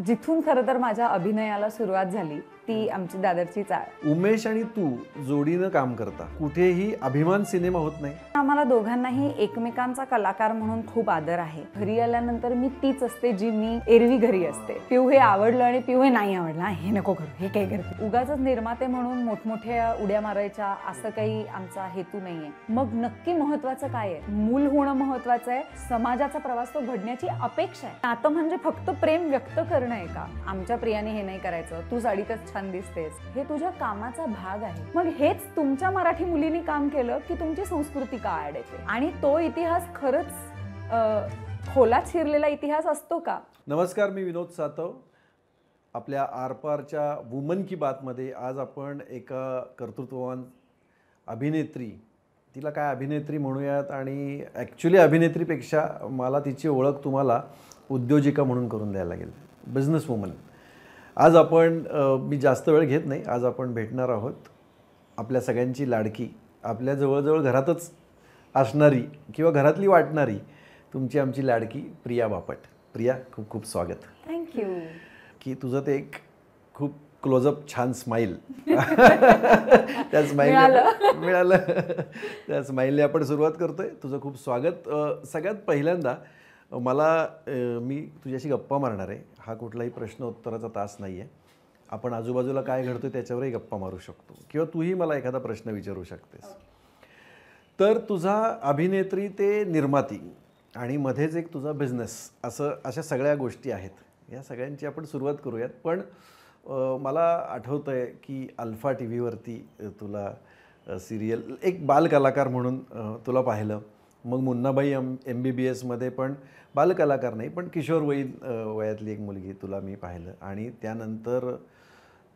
जिथून खरं तर माझ्या अभिनयाला सुरुवात झाली ती आमची दादरची चाळ. उमेश आणि तू जोडीनं काम करता, कुठेही अभिमान सिनेमा होत नाही. आम्हाला दोघांनाही एकमेकांचा कलाकार म्हणून खूप आदर आहे. घरी आल्यानंतर मी तीच असते जी मी एरवी घरी असते. पिऊ हे आवडलं आणि पिऊ हे नाही आवडलं, हे नको करू, हे काय करते. उगाचच निर्माते म्हणून मोठमोठ्या उड्या मारायच्या असं काही आमचा हेतू नाहीये. मग नक्की महत्वाचं काय आहे? मूल होणं महत्वाचं आहे. समाजाचा प्रवास तो घडण्याची अपेक्षा आहे. नातं म्हणजे फक्त प्रेम व्यक्त करणं आहे का? आमच्या प्रियाने हे नाही करायचं, तू साडीतच छान दिसतेस, हे तुझ्या कामाचा भाग आहे. मग हेच तुमच्या मराठी मुलींनी काम केलं की तुमची संस्कृती का अडते? आणि तो इतिहास खरंच खोलात शिरलेला इतिहास असतो का? नमस्कार, मी विनोद सातव. आपल्या आरपारच्या वुमन की बातमध्ये आज आपण एका कर्तृत्ववान अभिनेत्री, तिला काय अभिनेत्री म्हणूयात, आणि ॲक्च्युली अभिनेत्रीपेक्षा मला तिची ओळख तुम्हाला उद्योजिका म्हणून करून द्यायला लागेल. Business woman. आज आपण मी जास्त वेळ घेत नाही, आज आपण भेटणार आहोत आपल्या सगळ्यांची लाडकी, आपल्या जवळजवळ घरातच असणारी किंवा घरातली वाटणारी तुमची आमची लाडकी प्रिया बापट. प्रिया, खूप खूप स्वागत. थँक्यू. की तुझं ते एक खूप क्लोजअप छान स्माईल त्या स्माईल मिळालं त्या स्माईलने आपण सुरुवात करतोय. तुझं खूप स्वागत. सगळ्यात पहिल्यांदा मी तुझ्याशी गप्पा मारणार आहे. हा कुठलाही प्रश्न उत्तराचा तास नाही आहे. आपण आजूबाजूला काय घडतोय त्याच्यावरही गप्पा मारू शकतो, किंवा तूही मला एखादा प्रश्न विचारू शकतेस. तर तुझा अभिनेत्री ते निर्माती आणि मध्येच एक तुझा बिझनेस, अशा सगळ्या गोष्टी आहेत. या सगळ्यांची आपण सुरुवात करूयात. पण मला आठवतं आहे की अल्फा टी व्हीवरती तुला सिरियल एक बालकलाकार म्हणून तुला पाहिलं. मग मुन्नाबाई MBBSमध्ये पण बालकलाकार नाही, पण किशोरवयीन वयातली एक मुलगी तुला मी पाहिलं. आणि त्यानंतर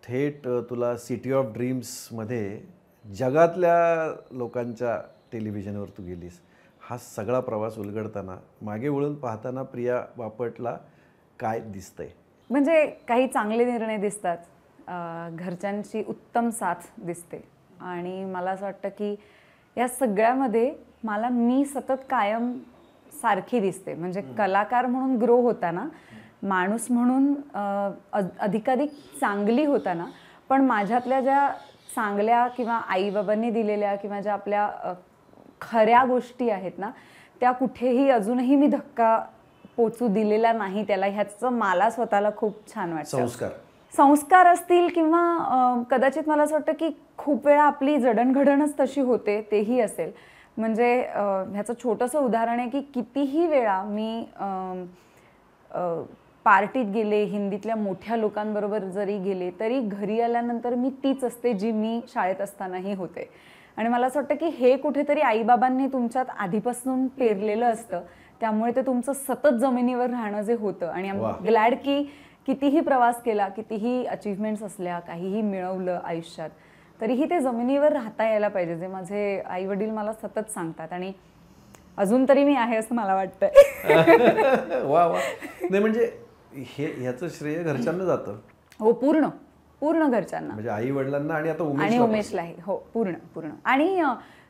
थेट तुला सिटी ऑफ ड्रीम्समध्ये जगातल्या लोकांच्या टेलिव्हिजनवर तू गेलीस. हा सगळा प्रवास उलगडताना मागे वळून पाहताना प्रिया बापटला काय दिसतंय? म्हणजे काही चांगले निर्णय दिसतात, घरच्यांची उत्तम साथ दिसते, आणि मला असं वाटतं की या सगळ्यामध्ये मला मी सतत कायम सारखी दिसते. म्हणजे कलाकार म्हणून ग्रो होताना, माणूस म्हणून अधिकाधिक चांगली होताना, पण माझ्यातल्या ज्या चांगल्या किंवा आईबाबांनी दिलेल्या किंवा ज्या आपल्या खऱ्या गोष्टी आहेत ना, त्या कुठेही अजूनही मी धक्का पोचू दिलेला नाही त्याला. ह्याचं मला स्वतःला खूप छान वाटतं. संस्कार असतील किंवा कदाचित मला असं वाटतं की खूप वेळा आपली जडणघडणच तशी होते, तेही असेल. म्हणजे ह्याचं छोटंसं उदाहरण आहे की कितीही वेळा मी पार्टीत गेले, हिंदीतल्या मोठ्या लोकांबरोबर जरी गेले, तरी घरी आल्यानंतर मी तीच असते जी मी शाळेत असतानाही होते. आणि मला असं वाटतं की हे कुठेतरी आईबाबांनी तुमच्यात आधीपासून पेरलेलं असतं, त्यामुळे ते तुमचं सतत जमिनीवर राहणं जे होतं. आणि आय एम ग्लॅड की कितीही प्रवास केला, कितीही अचीवमेंट्स असल्या, काहीही मिळवलं आयुष्यात, तरीही ते जमिनीवर राहता यायला पाहिजे, जे माझे आई वडील मला सतत सांगतात. आणि अजून तरी मी आहे असं मला वाटतंय. वा वा. नाही म्हणजे ह्याचं श्रेय घरच्यांना जातं. हो, पूर्ण घरच्यांना, म्हणजे आई वडिलांना आणि आता उमेशलाही. हो, पूर्ण. आणि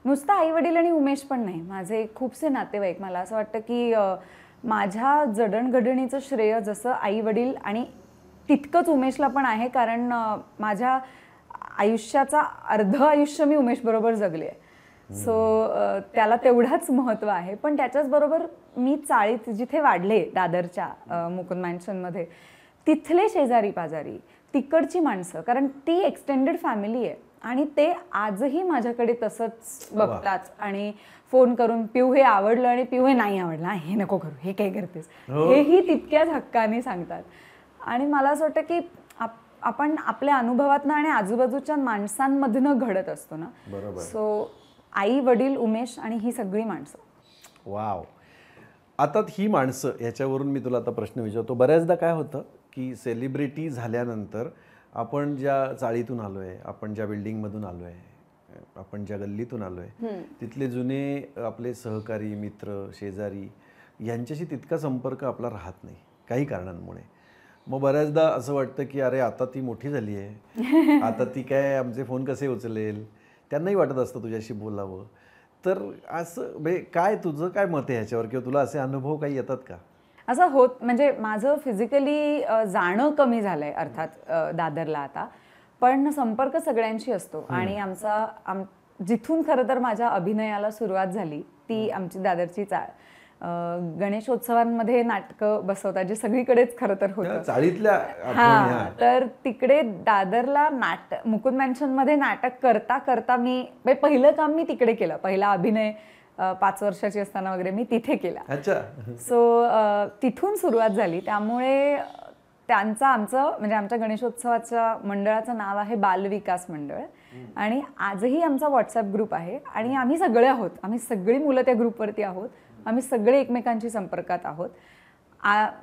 नुसतं आई वडील आणि उमेश पण नाही, माझे खूपसे नातेवाईक. मला असं वाटतं की माझ्या जडणघडणीचं श्रेय जसं आई वडील आणि तितकंच उमेशला पण आहे, कारण माझ्या आयुष्याचा अर्ध आयुष्य मी उमेश बरोबर जगले आहे. सो त्याला तेवढाच महत्त्व आहे. पण त्याच्याच बरोबर मी चाळीत जिथे वाढले, दादरच्या मुकुंद मॅन्शनमध्ये, तिथले शेजारी पाजारी, तिकडची माणसं, कारण ती एक्सटेंडेड फॅमिली आहे, आणि ते आजही माझ्याकडे तसंच बघतात आणि फोन करून पिऊ हे आवडलं आणि पिऊ हे नाही आवडलं, हे नको करू, हे काय करतेस, हेही तितक्याच हक्काने सांगतात. आणि मला असं वाटतं की आपण आपल्या अनुभवातनं आणि आजूबाजूच्या माणसांमधनं घडत असतो ना. बरोबर. सो आई वडील उमेश आणि ही सगळी माणसं. वाव. आता ही माणसं, ह्याच्यावरून मी तुला आता प्रश्न विचारतो. बऱ्याचदा काय होतं की सेलिब्रिटी झाल्यानंतर आपण ज्या चाळीतून आलो आहे, आपण ज्या बिल्डिंगमधून आलो आहे, आपण ज्या गल्लीतून आलो आहे, तिथले जुने आपले सहकारी, मित्र, शेजारी यांच्याशी तितका संपर्क आपला राहत नाही काही कारणांमुळे. मग बऱ्याचदा असं वाटतं की अरे आता ती मोठी झाली आहे, आता ती काय आमचे फोन कसे उचलेल, त्यांनाही वाटत असतं तुझ्याशी बोलावं. तर असं म्हणजे काय तुझं काय मत आहे ह्याच्यावर, किंवा तुला असे अनुभव काही येतात का? असं होत, म्हणजे माझं फिजिकली जाणं कमी झालंय अर्थात दादरला आता, पण संपर्क सगळ्यांशी असतो. आणि जिथून खरं तर माझ्या अभिनयाला सुरुवात झाली ती आमची दादरची चाळ. गणेशोत्सवांमध्ये नाटकं बसवतात, जे सगळीकडेच खरं तर होतं. चाळीतल्या तर तिकडे दादरला मुकुंद मॅन्शनमध्ये नाटक करता करता पहिलं काम मी तिकडे केलं. पहिला अभिनय 5 वर्षाची असताना वगैरे मी तिथे केला. अच्छा. सो तिथून सुरुवात झाली. त्यामुळे आमचं म्हणजे आमच्या गणेशोत्सवाच्या मंडळाचं नाव आहे बालविकास मंडळ. आणि आजही आमचा व्हॉट्सअप ग्रुप आहे आणि आम्ही सगळे आहोत, आम्ही सगळी मुलं त्या ग्रुपवरती आहोत, आम्ही सगळे एकमेकांशी संपर्कात आहोत.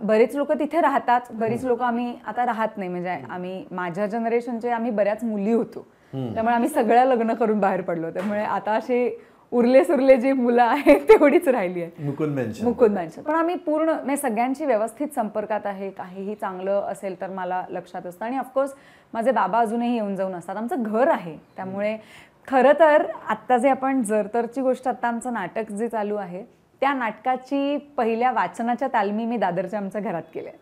बरेच लोक तिथे राहतात, बरीच लोक आम्ही आता राहत नाही. म्हणजे माझ्या जनरेशनचे आम्ही बऱ्याच मुली होतो, त्यामुळे आम्ही सगळ्या लग्न करून बाहेर पडलो. त्यामुळे आता असे उरले सुरले जी मुलं आहेत तेवढीच राहिली आहे मुकुंद मॅन्शन. पण आम्ही पूर्ण म्हणजे सगळ्यांशी व्यवस्थित संपर्कात आहे. काहीही चांगलं असेल तर मला लक्षात असतं. आणि ऑफकोर्स माझे बाबा अजूनही येऊन जाऊन असतात. आमचं घर आहे, त्यामुळे खरं तर आत्ता जे आपण जर तरची गोष्ट, आत्ता आमचं नाटक जे चालू आहे त्या नाटकाची पहिल्या वाचनाच्या तालमी मी दादरच्या आमच्या घरात केल्या.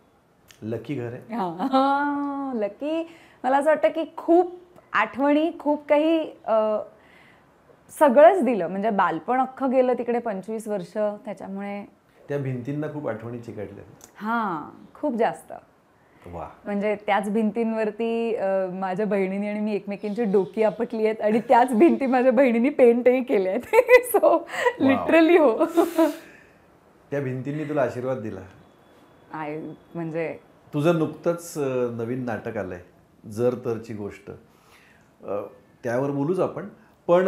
लकी घर आहे. हां, लकी. मला असं वाटतं की खूप आठवणी, खूप काही सगळंच दिलं. म्हणजे बालपण अख्खं गेलं तिकडे 25 वर्ष. त्याच्यामुळे त्या भिंतींना खूप आठवणी चिकटल्या. हां, खूप जास्त. वा. म्हणजे त्याच भिंतींवरती माझ्या बहिणीने आणि मी एकमेकींची डोकी आपटली आहेत आणि त्याच भिंती माझ्या बहिणीने पेंटही केल्या आहेत. सो लिटरली हो. त्या भिंतींनी तुला आशीर्वाद दिला. म्हणजे तुझं नुकतंच नवीन नाटक आलंय जर तरची गोष्ट, त्यावर बोलूच आपण. पण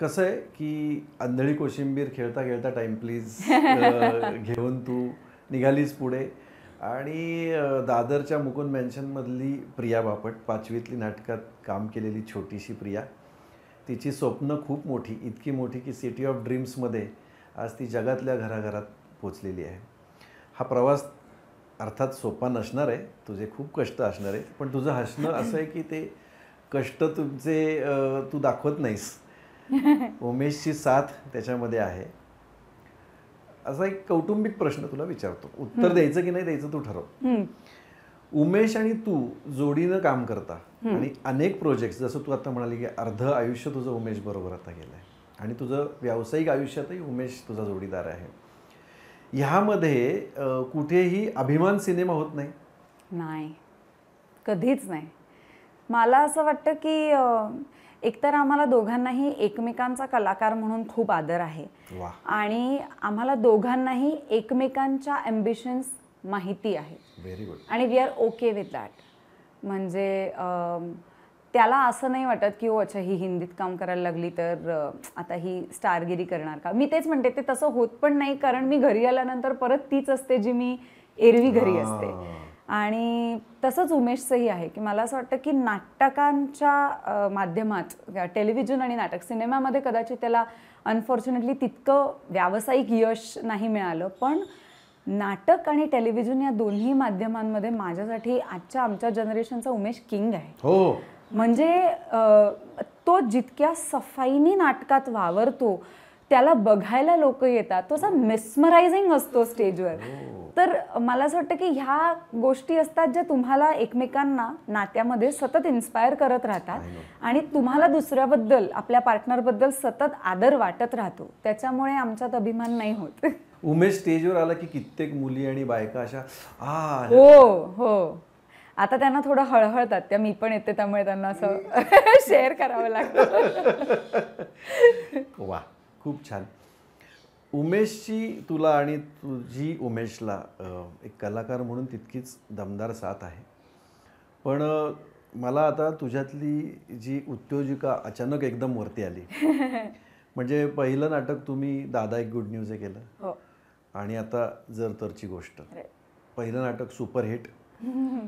कसं आहे की आंधळी कोशिंबीर खेळता खेळता टाइम प्लीज घेऊन तू निघालीस पुढे. आणि दादरच्या मुकुंद मॅन्शनमधली प्रिया बापट, 5वीतली नाटकात काम केलेली छोटीशी प्रिया, तिची स्वप्न खूप मोठी, इतकी मोठी की सिटी ऑफ ड्रीम्समध्ये आज ती जगातल्या घराघरात पोचलेली आहे. हा प्रवास अर्थात सोपा नसणार आहे, तुझे खूप कष्ट असणार आहे. पण तुझं हसणं असं आहे की ते कष्ट तुमचे तू दाखवत नाहीस. उमेशची साथ त्याच्यामध्ये आहे. असा एक कौटुंबिक प्रश्न तुला विचारतो, उत्तर द्यायचं की नाही द्यायचं तू ठरव. उमेश आणि तू जोडीनं काम करता आणि अनेक प्रोजेक्ट, जसं तू आता म्हणाली की अर्ध आयुष्य तुझं उमेश बरोबर आता गेलंय आणि तुझं व्यावसायिक आयुष्यातही उमेश तुझा जोडीदार आहे. ह्यामध्ये कुठेही अभिमान सिनेमा होत नाही? नाही, कधीच नाही. मला असं वाटतं की एकतर आम्हाला दोघांनाही एकमेकांचा कलाकार म्हणून खूप आदर आहे आणि आम्हाला दोघांनाही एकमेकांच्या ॲम्बिशन्स माहिती आहे. Very good. आणि we are okay with that. म्हणजे त्याला असं नाही वाटत की ओ अच्छा ही हिंदीत काम करायला लागली तर आता ही स्टारगिरी करणार का. मी तेच म्हणते, ते तसं होत पण नाही, कारण मी घरी आल्यानंतर परत तीच असते जी मी एरवी घरी असते. आणि तसंच उमेशचंही आहे की मला असं वाटतं की नाटकांच्या माध्यमात, टेलिव्हिजन आणि नाटक, सिनेमामध्ये कदाचित त्याला अनफॉर्च्युनेटली तितकं व्यावसायिक यश नाही मिळालं, पण नाटक आणि टेलिव्हिजन या दोन्ही माध्यमांमध्ये माझ्यासाठी आजच्या आमच्या जनरेशनचा उमेश किंग आहे. हो. म्हणजे तो जितक्या सफाईने नाटकात वावरतो त्याला बघायला लोक येतात, तो असा मेस्मरायझिंग असतो स्टेजवर. तर मला असं वाटतं की ह्या गोष्टी असतात ज्या तुम्हाला एकमेकांना नात्यामध्ये सतत इन्स्पायर करत राहतात आणि तुम्हाला दुसऱ्याबद्दल, आपल्या पार्टनरबद्दल सतत आदर वाटत राहतो. त्याच्यामुळे आमच्यात अभिमान नाही होत. उमेश स्टेजवर आला की कित्येक मुली आणि बायका अशा हो आता त्यांना थोडं हळहळतात त्या, मी पण येते त्यामुळे त्यांना असं शेअर करावं लागतं. वा, खूप छान. उमेशची तुला आणि तुझी उमेशला एक कलाकार म्हणून तितकीच दमदार साथ आहे. पण मला आता तुझ्यातली जी उद्योजिका अचानक एकदम वरती आली. म्हणजे पहिलं नाटक तुम्ही दादा एक गुड न्यूज हे केलं आणि आता जर तरची गोष्ट. पहिलं नाटक सुपरहिट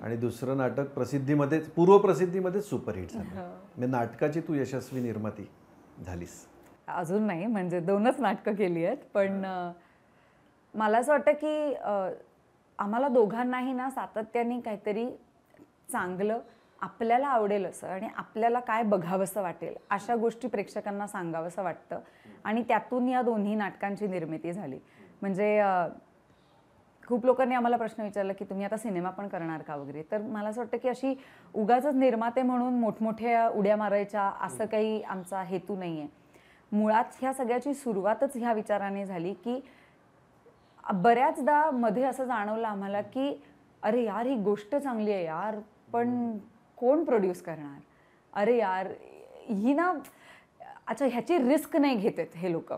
आणि दुसरं नाटक प्रसिद्धीमध्येच, पूर्वप्रसिद्धीमध्येच सुपरहिट झालं. म्हणजे नाटकाची तू यशस्वी निर्माती झालीस. अजून नाही, म्हणजे 2च नाटकं केली आहेत. पण मला असं वाटतं की आम्हाला दोघांनाही ना सातत्याने काहीतरी चांगलं, आपल्याला आवडेल असं आणि आपल्याला काय बघावंसं वाटेल अशा गोष्टी प्रेक्षकांना सांगावंसं वाटतं आणि त्यातून या दोन्ही नाटकांची निर्मिती झाली. म्हणजे खूप लोकांनी आम्हाला प्रश्न विचारला की तुम्ही आता सिनेमा पण करणार का वगैरे. तर मला असं वाटतं की अशी उगाचच निर्माते म्हणून मोठमोठ्या उड्या मारायच्या असं काही आमचा हेतू नाही आहे. मुळात ह्या सगळ्याची सुरुवातच ह्या विचाराने झाली की बऱ्याचदा मध्ये असं जाणवलं आम्हाला की अरे यार, ही गोष्ट चांगली आहे यार, पण कोण प्रोड्यूस करणार? अरे यार, ही ना, अच्छा ह्याची रिस्क नाही घेत आहेत हे लोक,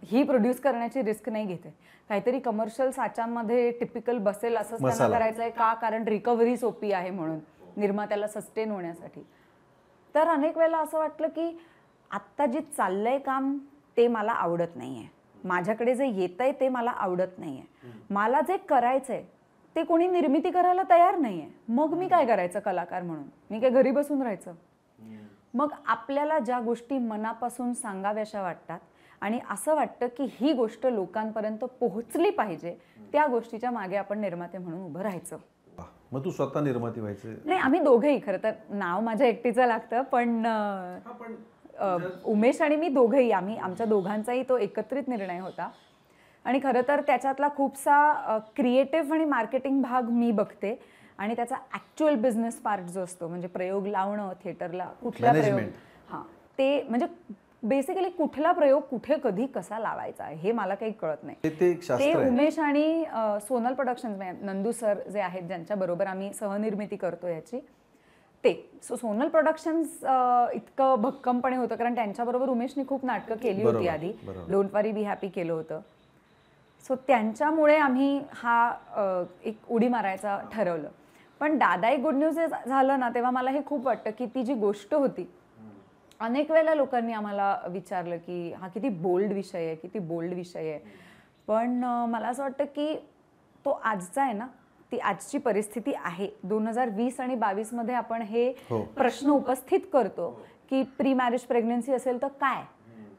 ही प्रोड्यूस करण्याची रिस्क नाही घेते. काहीतरी कमर्शियल साच्यामध्ये टिपिकल बसेल असंच त्यांना करायचं आहे का, कारण रिकव्हरी सोपी आहे म्हणून निर्मात्याला सस्टेन होण्यासाठी. तर अनेक वेळेला असं वाटलं की आत्ता जे चाललंय काम ते मला आवडत नाही आहे, माझ्याकडे जे येत आहे ते मला आवडत नाही आहे, मला जे करायचं आहे ते कोणी निर्मिती करायला तयार नाही आहे, मग मी काय करायचं कलाकार म्हणून? मी काय घरी बसून राहायचं? मग आपल्याला ज्या गोष्टी मनापासून सांगाव्याशा वाटतात आणि असं वाटतं की ही गोष्ट लोकांपर्यंत पोहोचली पाहिजे, त्या गोष्टीच्या मागे आपण निर्माते म्हणून उभं राहायचं. मग तू स्वतः निर्माती व्हायचं? नाही, आम्ही दोघंही. खरं तर नाव माझ्या एकटीचं लागतं, पण उमेश आणि मी दोघंही, आमच्या दोघांचाही तो एकत्रित निर्णय होता. आणि खरं तर त्याच्यातला खूपसा क्रिएटिव्ह आणि मार्केटिंग भाग मी बघते आणि त्याचा ॲक्च्युअल बिझनेस पार्ट जो असतो, म्हणजे प्रयोग लावणं थिएटरला, कुठला प्रयोग, हां, ते म्हणजे बेसिकली कुठला प्रयोग कुठे कधी कसा लावायचा हे मला काही कळत नाही. ते उमेश आणि सोनल प्रोडक्शन्स, नंदू सर जे आहेत ज्यांच्याबरोबर आम्ही सहनिर्मिती करतो याची, ते सोनल प्रोडक्शन्स इतकं भक्कमपणे होतं कारण त्यांच्याबरोबर उमेशनी खूप नाटकं केली होती आधी. डोंट वरी बी हॅपी केलं होतं. सो त्यांच्यामुळे आम्ही हा एक उडी मारायचा ठरवलं. पण दादा एक गुड न्यूज झालं ना, तेव्हा मला हे खूप वाटतं की ती जी गोष्ट होती, अनेक वेळेला लोकांनी आम्हाला विचारलं की हा किती बोल्ड विषय आहे, किती बोल्ड विषय आहे. पण मला असं वाटतं की तो आजचा आहे ना, ती आजची परिस्थिती आहे. 2020 आणि 22 मध्ये आपण हे प्रश्न उपस्थित करतो की प्री मॅरेज प्रेग्नन्सी असेल तर काय,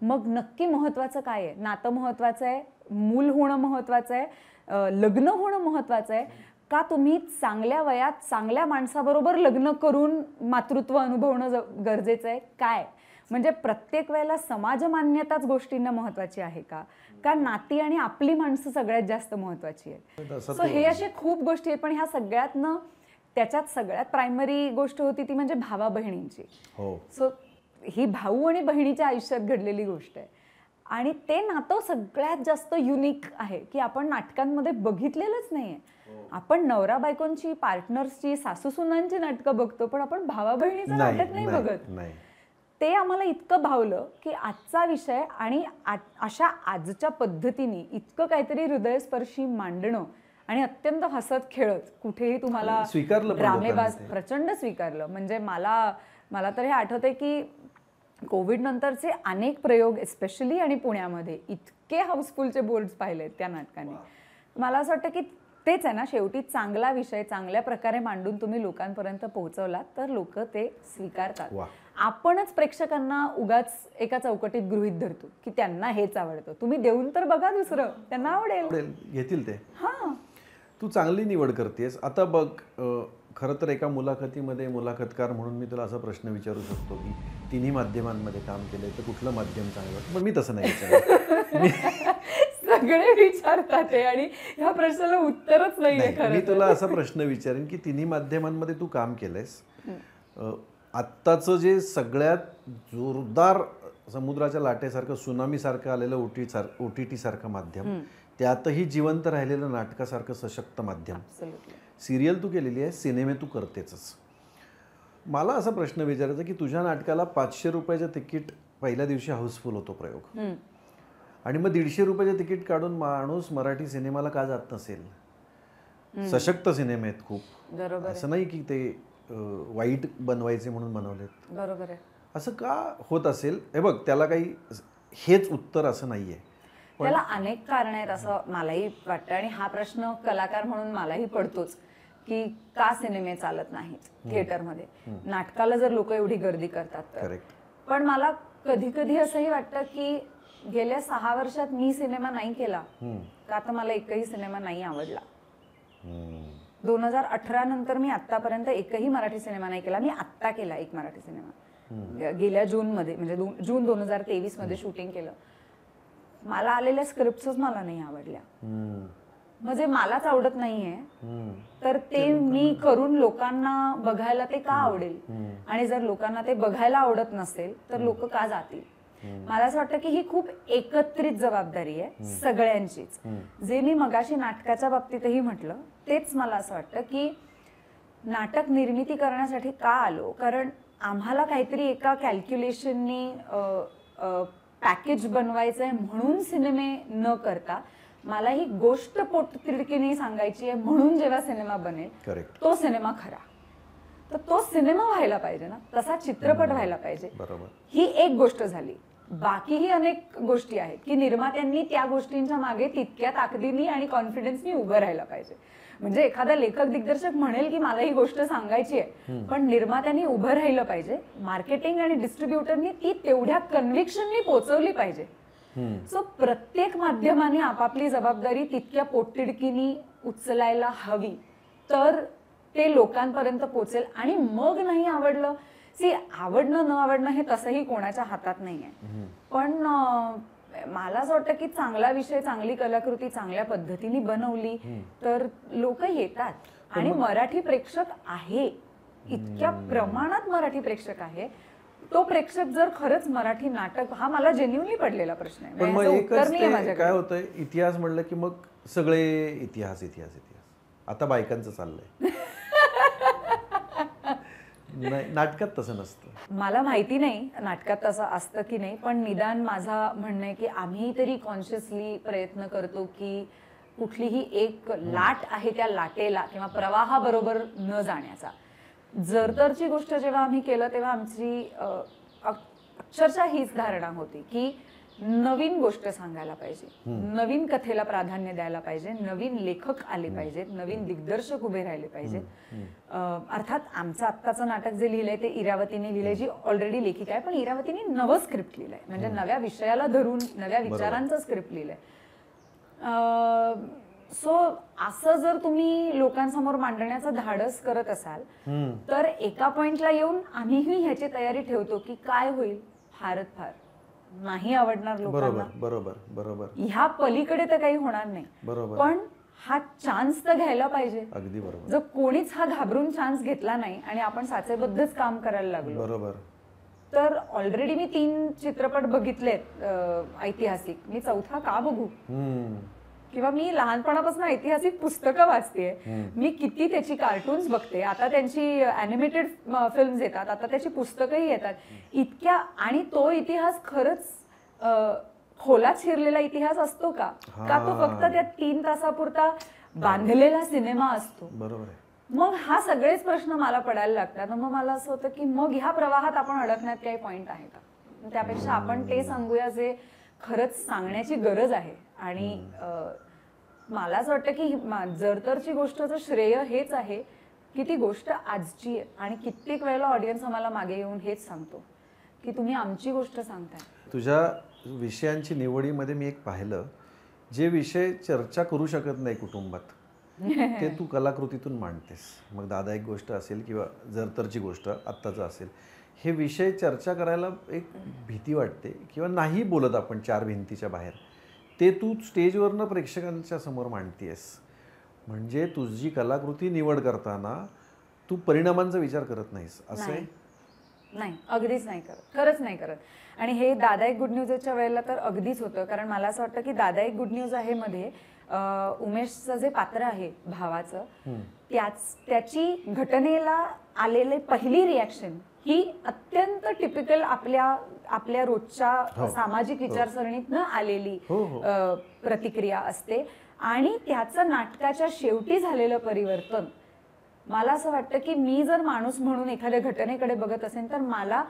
मग नक्की महत्त्वाचं काय आहे? नातं महत्त्वाचं आहे, मूल होणं महत्त्वाचं आहे, लग्न होणं महत्त्वाचं आहे का, तुम्ही चांगल्या वयात चांगल्या माणसाबरोबर लग्न करून मातृत्व अनुभवणं गरजेचं आहे काय? म्हणजे प्रत्येक वेळेला समाज मान्यताच गोष्टींना महत्त्वाची आहे का नाती आणि आपली माणसं सगळ्यात जास्त महत्त्वाची आहेत? सो हे असे खूप गोष्टी आहेत. पण ह्या सगळ्यातनं त्याच्यात सगळ्यात प्रायमरी गोष्ट होती ती म्हणजे भावा बहिणींची. सो ही भाऊ आणि बहिणीच्या आयुष्यात घडलेली गोष्ट आहे आणि ते नातं सगळ्यात जास्त युनिक आहे की आपण नाटकांमध्ये बघितलेलंच नाही आहे. आपण नवरा बायकोंची, पार्टनर्सची, सासूसुनांची नाटकं बघतो, पण आपण भावा बहिणीचं नाटक नाही बघत. ते आम्हाला इतकं भावलं की आजचा विषय आणि अशा आजच्या पद्धतीने इतकं काहीतरी हृदयस्पर्शी मांडणं आणि अत्यंत हसत खेळत कुठेही तुम्हाला ड्रामेबाज प्रचंड स्वीकारलं. म्हणजे मला तर हे आठवतंय की कोविड नंतरचे अनेक प्रयोग एस्पेशली आणि पुण्यामध्ये इतके हाऊसफुलचे बोर्ड्स पाहिलेत त्या नाटकाने. मला असं वाटतं की तेच आहे ना, शेवटी चांगला विषय चांगल्या प्रकारे मांडून तुम्ही लोकांपर्यंत पोहोचवला तर लोक ते स्वीकारतात. आपणच प्रेक्षकांना उगाच एका चौकटीत गृहीत धरतो की त्यांना हेच आवडतं. तुम्ही देऊन तर बघा दुसरं, त्यांना आवडेल, घेतील ते. हां, तू चांगली निवड करतेस. आता बघ, खरं तर एका मुलाखतीमध्ये मुलाखतकार म्हणून मी तुला असा प्रश्न विचारू शकतो की तिन्ही माध्यमांमध्ये काम केलंय तर कुठलं माध्यम चांगलं, पण मी तसं नाही विचारलं. सगळे विचारतात ते आणि ह्या प्रश्नाला उत्तरच नाहीये. मी तुला असा प्रश्न विचारेन की तिन्ही माध्यमांमध्ये तू काम केलंयस, आत्ताचं जे सगळ्यात जोरदार समुद्राच्या लाटेसारखं सुनामीसारखं आलेलं OTT सारखं माध्यम, त्यातही जिवंत राहिलेलं नाटकासारखं सशक्त माध्यम, सिरियल तू केलेली आहे, सिनेमे तू करतेच. मला असा प्रश्न विचारायचा की तुझ्या नाटकाला 500 रुपयाचं तिकीट पहिल्या दिवशी हाऊसफुल होतो प्रयोग, आणि मग 150 रुपयाचं तिकीट काढून माणूस मराठी सिनेमाला का जात नसेल? सशक्त सिनेमे आहेत खूप, असं नाही की ते वाईट बनवायचे म्हणून बनवलेत. बरोबर आहे. असं का होत असेल? हे बघ, त्याला काही हेच उत्तर असं नाहीये, त्याला अनेक कारण आहेत असं मलाही वाटतं. आणि हा प्रश्न कलाकार म्हणून मलाही पडतोच की का सिनेमे चालत नाहीत थिएटरमध्ये, नाटकाला जर लोक एवढी गर्दी करतात तर. पण मला कधी कधी असंही वाटतं की गेल्या 6 वर्षात मी सिनेमा नाही केला का आता मला एकही सिनेमा नाही आवडला. 2018 नंतर मी आतापर्यंत एकही मराठी सिनेमा नाही केला. मी आत्ता केला एक मराठी सिनेमा गेल्या जूनमध्ये, म्हणजे जून 2023 मध्ये शूटिंग केलं. मला आलेल्या स्क्रिप्ट्सच मला नाही आवडल्या. म्हणजे मलाच आवडत नाहीये तर ते मी करून लोकांना बघायला ते का आवडेल, आणि जर लोकांना ते बघायला आवडत नसेल तर लोक का जातील. मला असं वाटतं की ही खूप एकत्रित जबाबदारी आहे सगळ्यांचीच. जे मी मगाशी नाटकाच्या बाबतीतही म्हटलं तेच मला असं वाटतं की नाटक निर्मिती करण्यासाठी का आलो, कारण आम्हाला काहीतरी एका कॅल्क्युलेशननी पॅकेज बनवायचं आहे म्हणून सिनेमे न करता मला ही गोष्ट पोटतिडकीने सांगायची आहे म्हणून जेव्हा सिनेमा बनेल तो सिनेमा खरा, तर तो सिनेमा व्हायला पाहिजे ना, तसा चित्रपट व्हायला पाहिजे. ही एक गोष्ट झाली. बाकीही अनेक गोष्टी आहेत की निर्मात्यांनी त्या गोष्टींच्या मागे तितक्या ताकदीने आणि कॉन्फिडन्सनी उभं राहायला पाहिजे. म्हणजे एखादा लेखक दिग्दर्शक म्हणेल की मला ही गोष्ट सांगायची आहे, पण निर्मात्यांनी उभं राहिलं पाहिजे, मार्केटिंग आणि डिस्ट्रीब्युटरनी ती तेवढ्या कन्व्हिक्शननी पोहोचवली पाहिजे. सो प्रत्येक माध्यमाने आपापली जबाबदारी तितक्या पोटतिडकीनी उचलायला हवी, तर ते लोकांपर्यंत पोहोचेल. आणि मग नाही आवडलं, आवडणं न आवडणं हे तसंही कोणाच्या हातात नाहीये, पण मला असं वाटतं की चांगला विषय, चांगली कलाकृती चांगल्या पद्धतीने बनवली तर लोक येतात. आणि मराठी प्रेक्षक आहे, इतक्या प्रमाणात मराठी प्रेक्षक आहे. तो प्रेक्षक जर खरंच मराठी नाटक, हा मला जेन्युइनली पडलेला प्रश्न आहे. पण मग एकच ते काय होतंय, इतिहास म्हणलं की मग सगळे इतिहास इतिहास इतिहास. आता बायकांचं चाललंय. नाटकात तसं नसतं. मला माहिती नाही नाटकात तसं असतं की नाही, पण निदान माझा म्हणणं आहे की आम्ही तरी कॉन्शियसली प्रयत्न करतो की कुठलीही एक लाट आहे त्या लाटेला किंवा प्रवाहाबरोबर न जाण्याचा. जरतरची गोष्ट जेव्हा आम्ही केलं तेव्हा आमची अक्षरशः हीच धारणा होती की नवीन गोष्ट सांगायला पाहिजे, नवीन कथेला प्राधान्य द्यायला पाहिजे, नवीन लेखक आले पाहिजेत, नवीन दिग्दर्शक उभे राहिले पाहिजेत. अर्थात आमचं आत्ताचं नाटक जे लिहिलंय ते इरावतीने लिहिलंय, जी ऑलरेडी लेखिका आहे, पण इरावतीने नवं स्क्रिप्ट लिहिलंय, म्हणजे नव्या विषयाला धरून नव्या विचारांचं स्क्रिप्ट लिहिलंय. सो असं जर तुम्ही लोकांसमोर मांडण्याचं धाडस करत असाल तर एका पॉइंटला येऊन आम्हीही ह्याची तयारी ठेवतो की काय होईल, फारच फार नाही आवडणार लोकांना, बरोबर बरोबर, ह्या पलीकडे तर काही होणार नाही, बरोबर, पण हा चान्स तर घ्यायला पाहिजे. अगदी बरोबर. जर कोणीच हा घाबरून चान्स घेतला नाही आणि आपण साचेबद्धच काम करायला लागलो, बरोबर, तर ऑलरेडी मी 3 चित्रपट बघितलेत ऐतिहासिक, मी चौथा का बघू. किंवा मी लहानपणापासून ऐतिहासिक पुस्तकं वाचतेय, मी किती त्याची कार्टून्स बघते, आता त्यांची ॲनिमेटेड फिल्म्स येतात, आता त्याची पुस्तकंही येतात इतक्या. आणि तो इतिहास खरंच खोलात शिरलेला इतिहास असतो का तो फक्त त्या 3 तासापुरता बांधलेला सिनेमा असतो. बरोबर. मग हा सगळेच प्रश्न मला पडायला लागतात. मग मला असं होतं की मग ह्या प्रवाहात आपण अडकण्यात काही पॉइंट आहे का, त्यापेक्षा आपण ते सांगूया जे खरंच सांगण्याची गरज आहे. आणि मला असं वाटतं की जरतरची गोष्टचं श्रेय हेच आहे की ती गोष्ट आजची आहे, आणि कित्येक वेळेला ऑडियन्स आम्हाला मागे येऊन हेच सांगतो की तुम्ही आमची गोष्ट सांगताय. तुझ्या विषयांची निवडीमध्ये मी एक पाहिलं, जे विषय चर्चा करू शकत नाही कुटुंबात ते तू कलाकृतीतून मांडतेस. मग दादा एक गोष्ट असेल किंवा जरतरची गोष्ट आत्ताचं असेल, हे विषय चर्चा करायला एक भीती वाटते किंवा नाही बोलत आपण 4 भिंतीच्या बाहेर, ते तू स्टेजवरनं प्रेक्षकांच्या समोर मांडतेस. म्हणजे तुझी कलाकृती निवड करताना तू परिणामांचा विचार करत नाहीस, असं आहे? नाही, अगदीच नाही करत, खरंच नाही करत. आणि हे दादा एक गुड न्यूजच्या वेळेला तर अगदीच होतं, कारण मला असं वाटतं की दादा एक गुड न्यूज आहे मध्ये उमेशचं जे पात्र आहे भावाचं, त्याची घटनेला आलेली पहिली रिॲक्शन ही अत्यंत टिपिकल आपल्या रोजच्या सामाजिक विचारसरणीत न आलेली प्रतिक्रिया असते. आणि त्याचं नाटकाच्या शेवटी झालेलं परिवर्तन, मला असं वाटतं की मी जर माणूस म्हणून एखाद्या घटनेकडे बघत असेल तर मला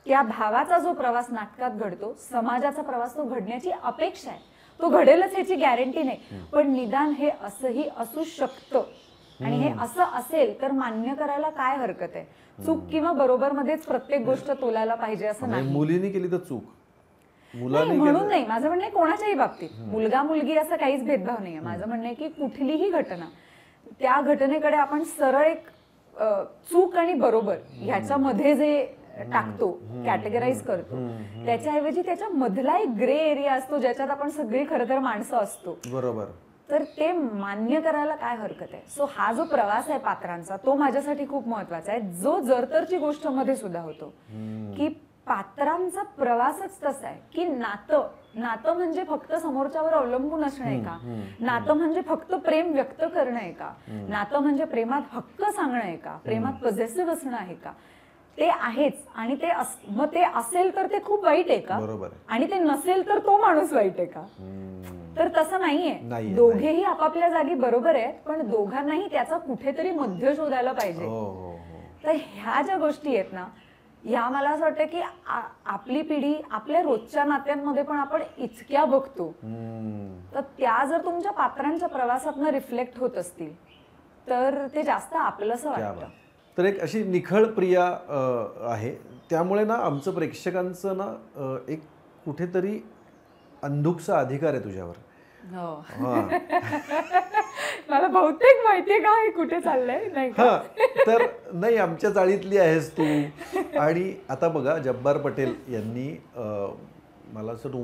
त्या भावाचा जो प्रवास नाटकात घडतो, समाजाचा प्रवास तो घडण्याची अपेक्षा आहे. तो घडेलच ह्याची गॅरंटी नाही, पण निदान हे असंही असू शकतं. आणि हे असं असेल तर मान्य करायला काय हरकत आहे. चूक किंवा बरोबर मध्येच प्रत्येक गोष्ट तोलायला पाहिजे असं नाही. मुलीने केली तर चूक, मुलाने म्हणून नाही. माझं म्हणणं आहे कोणाच्याही बाबतीत मुलगा मुलगी असं काहीच भेदभाव नाहीये. माझं म्हणणं आहे की कुठलीही घटना, त्या घटनेकडे आपण सरळ एक चूक आणि बरोबर ह्याच्यामध्ये जे टाकतो, कॅटेगराईज करतो, त्याच्याऐवजी त्याच्या मधला एक ग्रे एरिया असतो ज्याच्यात आपण सगळी खरं तर माणसं असतो. बरोबर. तर ते मान्य करायला काय हरकत आहे. सो हा जो प्रवास आहे पात्रांचा तो माझ्यासाठी खूप महत्वाचा आहे, जो जरतरची गोष्ट मध्ये सुद्धा होतो की पात्रांचा प्रवासच तसा आहे की नातं म्हणजे फक्त समोरच्यावर अवलंबून असणं आहे का, नातं म्हणजे फक्त प्रेम व्यक्त करणं आहे का, नातं म्हणजे प्रेमात हक्क सांगणं आहे का, प्रेमात पॉझिटिव्ह असणं आहे का. ते आहेच. आणि ते मग ते असेल तर ते खूप वाईट आहे का, आणि ते नसेल तर तो माणूस वाईट आहे का. तर तसं नाहीये. दोघेही आपापल्या जागी बरोबर आहेत, पण दोघांनाही त्याचा कुठेतरी मध्य शोधायला पाहिजे. तर ह्या ज्या गोष्टी आहेत ना, या मला असं वाटतं की आपली पिढी आपल्या रोजच्या नात्यांमध्ये पण आपण इतक्या बघतो, तर त्या जर तुमच्या पात्रांच्या प्रवासातनं रिफ्लेक्ट होत असतील तर ते जास्त आपलंसं वाटतं. तर एक अशी निखळ प्रिया आहे, त्यामुळे ना आमचं प्रेक्षकांचं ना एक कुठेतरी अंधुकसा अधिकार आहे तुझ्यावर. मला बहुतेक माहितीये का हे कुठे चाललंय, नाही का? तर नाही, आमच्या चाळीतली आहेस तू. आणि आता बघा, जब्बार पटेल यांनी मला असं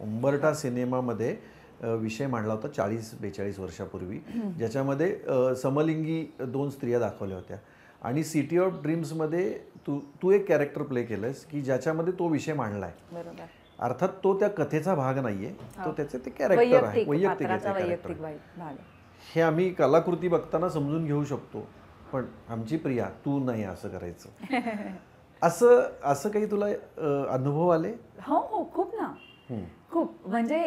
उंबरठा सिनेमामध्ये विषय मांडला होता 40-42 वर्षापूर्वी, ज्याच्यामध्ये समलिंगी 2 स्त्रिया दाखवल्या होत्या. आणि सिटी ऑफ ड्रीम्समध्ये तू एक कॅरेक्टर प्ले केलंयस की ज्याच्यामध्ये तो विषय मांडलाय. बरोबर. अर्थात तो त्या कथेचा भाग नाहीये, तो त्याचे ते कॅरेक्टर आहे, वैयक्तिक. हे आम्ही कलाकृती बघताना समजून घेऊ शकतो, पण आमची प्रिया तू नाही असं करायचं. असं काही तुला अनुभव आले? हो, खूप ना, खूप. म्हणजे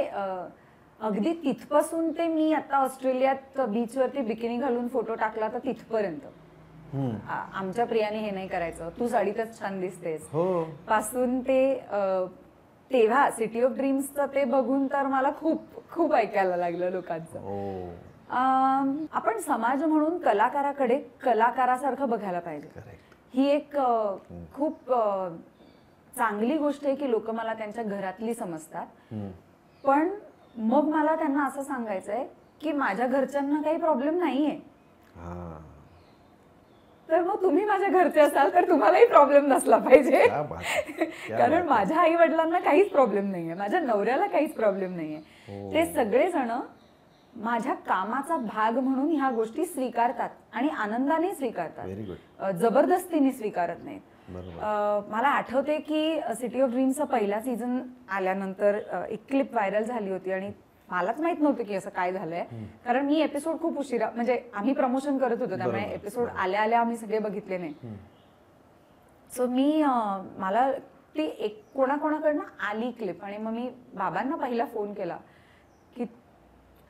अगदी तिथपासून ते मी आता ऑस्ट्रेलियात बीचवरती बिकिनी घालून फोटो टाकला तर तिथपर्यंत आमच्या प्रियाने हे नाही करायचं, तू साडीतच छान दिसतेस पासून ते तेव्हा सिटी ऑफ ड्रीम्सचं ते बघून तर मला खूप खूप ऐकायला लागलं लोकांचं. आपण समाज म्हणून कलाकाराकडे कलाकारासारखं बघायला पाहिजे. ही एक खूप चांगली गोष्ट आहे की लोक मला त्यांच्या घरातली समजतात, पण मग मला त्यांना असं सांगायचंय की माझ्या घरच्यांना काही प्रॉब्लेम नाहीये, तर मग तुम्ही माझ्या घरचे असाल तर तुम्हालाही प्रॉब्लेम नसला पाहिजे. कारण माझ्या आई वडिलांना काहीच प्रॉब्लेम नाहीये, माझ्या नवऱ्याला काहीच प्रॉब्लेम नाहीये. ते सगळेजण माझ्या कामाचा भाग म्हणून ह्या गोष्टी स्वीकारतात आणि आनंदाने स्वीकारतात, जबरदस्तीने स्वीकारत नाहीत. मला आठवते की सिटी ऑफ ड्रीम्सचा पहिला सीझन आल्यानंतर एक क्लिप व्हायरल झाली होती आणि मलाच माहित नव्हतं की असं काय झालंय, कारण मी एपिसोड खूप उशिरा, म्हणजे आम्ही प्रमोशन करत होतो त्यामुळे एपिसोड आल्या आल्या आम्ही सगळे बघितले नाही. सो मला ती एक कोणाकोणाकडनं आली क्लिप आणि मग मी बाबांना पहिला फोन केला की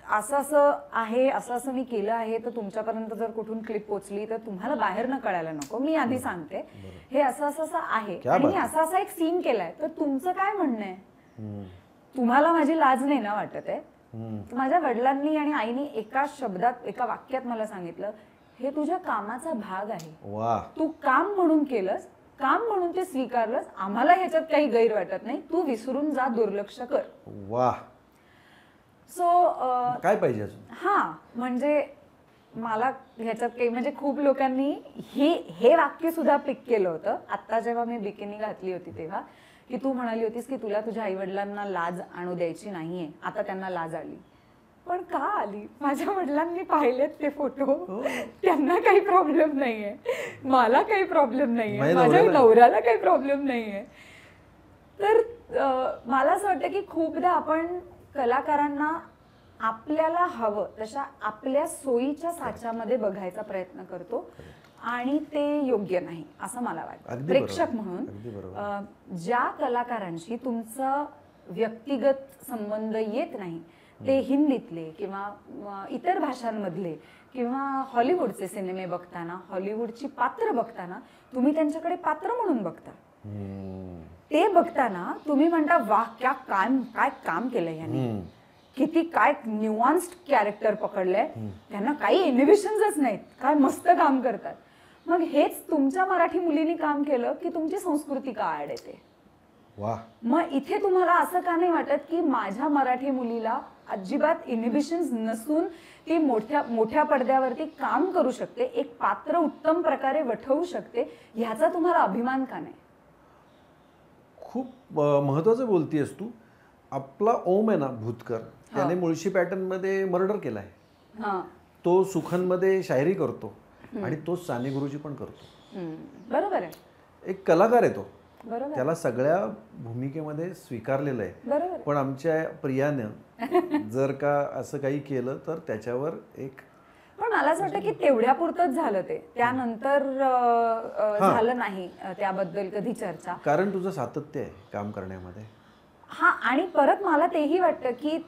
असं असं आहे, असं असं मी केलं आहे, तर तुमच्यापर्यंत जर कुठून क्लिप पोचली तर तुम्हाला बाहेर न कळायला नको, मी आधी सांगते हे असं असं असं आहे आणि मी असा असा एक सीन केलाय, तर तुमचं काय म्हणणं आहे, तुम्हाला माझी लाज नाही ना वाटत आहे. माझ्या वडिलांनी आणि आईनी एका शब्दात एका वाक्यात मला सांगितलं, हे तुझ्या कामाचा भाग आहे, तू काम म्हणून केलंस, काम म्हणून ते स्वीकारलंस, आम्हाला ह्याच्यात काही गैर वाटत नाही, तू विसरून जा, दुर्लक्ष कर. वाह. सो काय पाहिजे अजून? म्हणजे मला ह्याच्यात काही, म्हणजे खूप लोकांनी हे वाक्य सुद्धा पिक केलं होतं आता जेव्हा मी बिकिनी घातली होती तेव्हा, की तू म्हणाली होतीस की तुला तुझ्या आई वडिलांना लाज आणू द्यायची नाहीये, आता त्यांना लाज आली. पण का आली? माझ्या वडिलांनी पाहिलेत ते फोटो, त्यांना काही प्रॉब्लेम नाहीये, मला काही प्रॉब्लेम नाहीये, माझ्या नवऱ्याला काही प्रॉब्लेम नाहीये. तर मला असं वाटतं की खूपदा आपण कलाकारांना आपल्याला हवं तशा आपल्या सोयीच्या साच्यामध्ये बघायचा प्रयत्न करतो आणि ते योग्य नाही असं मला वाटतं. प्रेक्षक म्हणून ज्या कलाकारांशी तुमचा व्यक्तिगत संबंध येत नाही, ते हिंदीतले किंवा इतर भाषांमधले किंवा हॉलिवूडचे सिनेमे बघताना, हॉलिवूडची पात्र बघताना तुम्ही त्यांच्याकडे पात्र म्हणून बघता, ते बघताना तुम्ही म्हणता वाह काय काम केलंय यांनी, किती काय न्यूआन्स्ड कॅरेक्टर पकडलंय, त्यांना काही इनहिबिशन्सच नाहीत, काय मस्त काम करतात. मग हेच तुमच्या मराठी मुलींनी काम केलं की तुमची संस्कृती का आड येते. मग इथे तुम्हाला असं का नाही वाटत की माझ्या मराठी मुलीला अजिबात इनहिबिशन्स नसून ती मोठ्या पडद्यावरती काम करू शकते, एक पात्र उत्तम प्रकारे वठवू शकते, ह्याचा तुम्हाला अभिमान का नाही? खूप महत्वाचं बोलतीयस तू. आपला ओम आहे ना भूतकर, त्याने मुळशी पॅटर्न मध्ये मर्डर केलाय. तो सुखनमध्ये शायरी करतो आणि तो साने गुरुजी पण करतो. बरोबर आहे. एक कलाकार आहे तो, बरोबर. त्याला सगळ्या भूमिकेमध्ये स्वीकारलेलं आहे. बरोबर. पण आमच्या प्रियानं जर का असं काही केलं तर त्याच्यावर एक, पण मला असं वाटतं की तेवढ्या पुरतच झालं ते, त्यानंतर झालं नाही त्याबद्दल कधी चर्चा. कारण तुझं सातत्य आहे काम करण्यामध्ये. हा, आणि परत मला तेही वाटतं की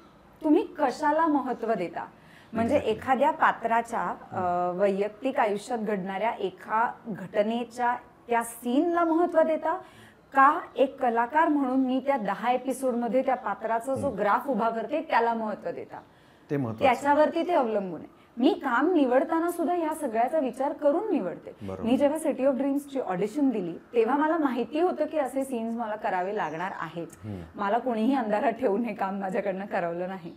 तुम्ही कशाला महत्व देता. म्हणजे एखाद्या पात्राच्या वैयक्तिक आयुष्यात घडणाऱ्या एका घटनेच्या त्या सीनला महत्व देता का एक कलाकार म्हणून मी त्या 10 एपिसोडमध्ये त्या पात्राचा जो ग्राफ उभा करते त्याला महत्व देता. ते महत्त्वाचं, त्याच्यावरती ते अवलंबून आहे. मी काम निवडताना सुद्धा ह्या सगळ्याचा विचार करून निवडते. मी जेव्हा सिटी ऑफ ड्रीम्सची ऑडिशन दिली तेव्हा मला माहिती होतं की असे सीन्स मला करावे लागणार आहेत. मला कोणीही अंधारात ठेवून हे काम माझ्याकडनं करवलं नाही.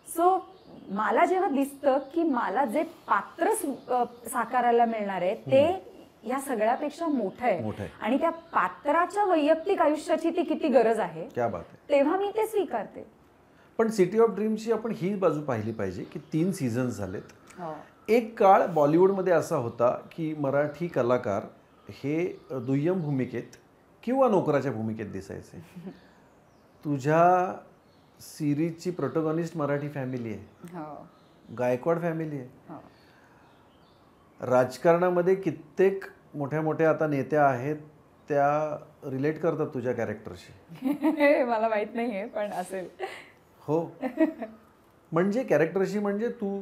सो मला जेव्हा दिसतं की मला जे पात्र साकारायला मिळणार आहे ते या सगळ्यापेक्षा मोठं आहे आणि त्या पात्राच्या वैयक्तिक आयुष्याची ती किती गरज आहे, क्या बात आहे, तेव्हा मी ते स्वीकारते. पण सिटी ऑफ ड्रीम्सची आपण ही बाजू पाहिली पाहिजे की 3 सीझन्स झालेत. एक काळ बॉलिवूडमध्ये असा होता की मराठी कलाकार हे दुय्यम भूमिकेत किंवा नोकराच्या भूमिकेत दिसायचे. तुझ्या सिरीजची प्रोटोगॉनिस्ट मराठी फॅमिली आहे, गायकवाड फॅमिली आहे. राजकारणामध्ये कित्येक मोठ्या मोठ्या आता नेत्या आहेत, त्या रिलेट करतात तुझ्या कॅरेक्टरशी. मला माहित नाहीये पण असेल. हो, म्हणजे कॅरेक्टरशी म्हणजे तू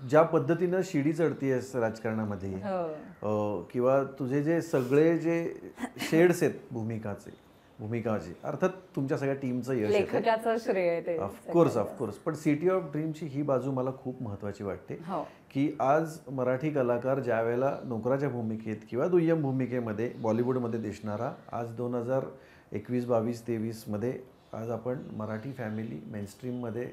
ज्या पद्धतीनं शिडी चढतीयस राजकारणामध्ये किंवा तुझे जे सगळे जे शेड्स आहेत भूमिकाचे अर्थात तुमच्या सगळ्या टीमचं यश लेखकाचं श्रेय आहे ते. ऑफकोर्स. पण सिटी ऑफ ड्रीमची ही बाजू मला खूप महत्वाची वाटते की आज मराठी कलाकार ज्या वेळेला नोकराच्या भूमिकेत किंवा दुय्यम भूमिकेमध्ये बॉलिवूडमध्ये दिसणारा आज 2021, 22, 23 मध्ये आज आपण मराठी फॅमिली मेनस्ट्रीममध्ये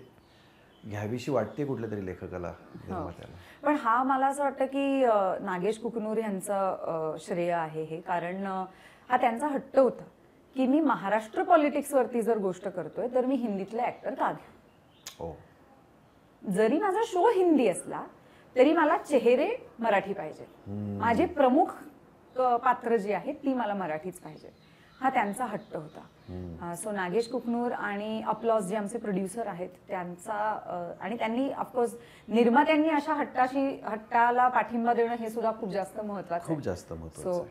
घ्यावीशी वाटते कुठल्या तरी लेखकाला, निर्मात्याला. पण हा मला असं वाटतं की नागेश कुकनूर यांचं श्रेय आहे हे. कारण हा त्यांचा हट्ट होता की मी महाराष्ट्र पॉलिटिक्सवरती जर गोष्ट करतोय तर मी हिंदीतले ऍक्टर का घेऊ. जरी माझा शो हिंदी असला तरी मला चेहरे मराठी पाहिजे, माझे प्रमुख पात्र जी आहेत ती मला मराठीच पाहिजे. हा त्यांचा हट्ट होता. सो नागेश कुकनूर आणि अपलॉज जे आमचे प्रोड्युसर आहेत त्यांचा, आणि त्यांनी ऑफकोर्स निर्मात्यांनी अशा हट्टाला पाठिंबा देणं हे सुद्धा खूप जास्त महत्वाचं, खूप जास्त महत्वाचं.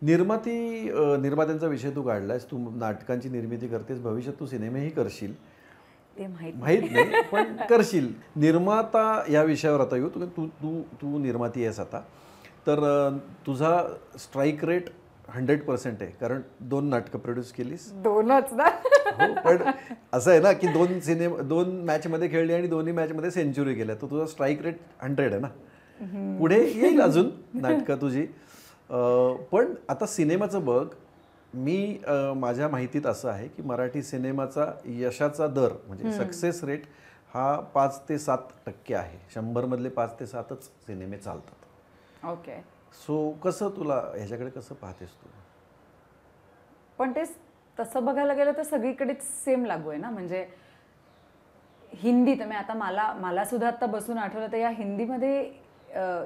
निर्मात्यांचा विषय तू काढलायस, तू नाटकांची निर्मिती करतेस, भविष्यात तू सिनेमेही करशील ते माहीत नाही पण करशील. निर्माता या विषयावर आता येऊ. तू तू तू निर्माती आहेस आता, तर तुझा स्ट्राईक रेट 100% आहे, कारण 2 नाटकं प्रोड्यूस केलीस. 2च ना. हो, पण असं आहे ना की 2 मॅचमध्ये खेळली आणि दोन्ही मॅचमध्ये सेंचुरी केल्या, तर तुझा स्ट्राईक रेट 100 आहे ना. पुढे येईल अजून नाटकं तुझी. पण आता सिनेमाचं बघ, मी माझ्या माहितीत असं आहे की मराठी सिनेमाचा यशाचा दर म्हणजे सक्सेस रेट हा 5 ते 7% आहे. 100 मधले 5 ते 7च सिनेमे चालतात. ओके. सो कसं, तुला ह्याच्याकडे कसं पाहतेस तू? पण ते तसं बघायला गेलं तर सगळीकडेच सेम लागू आहे ना. म्हणजे हिंदी तर आता मला सुद्धा आता बसून आठवलं तर या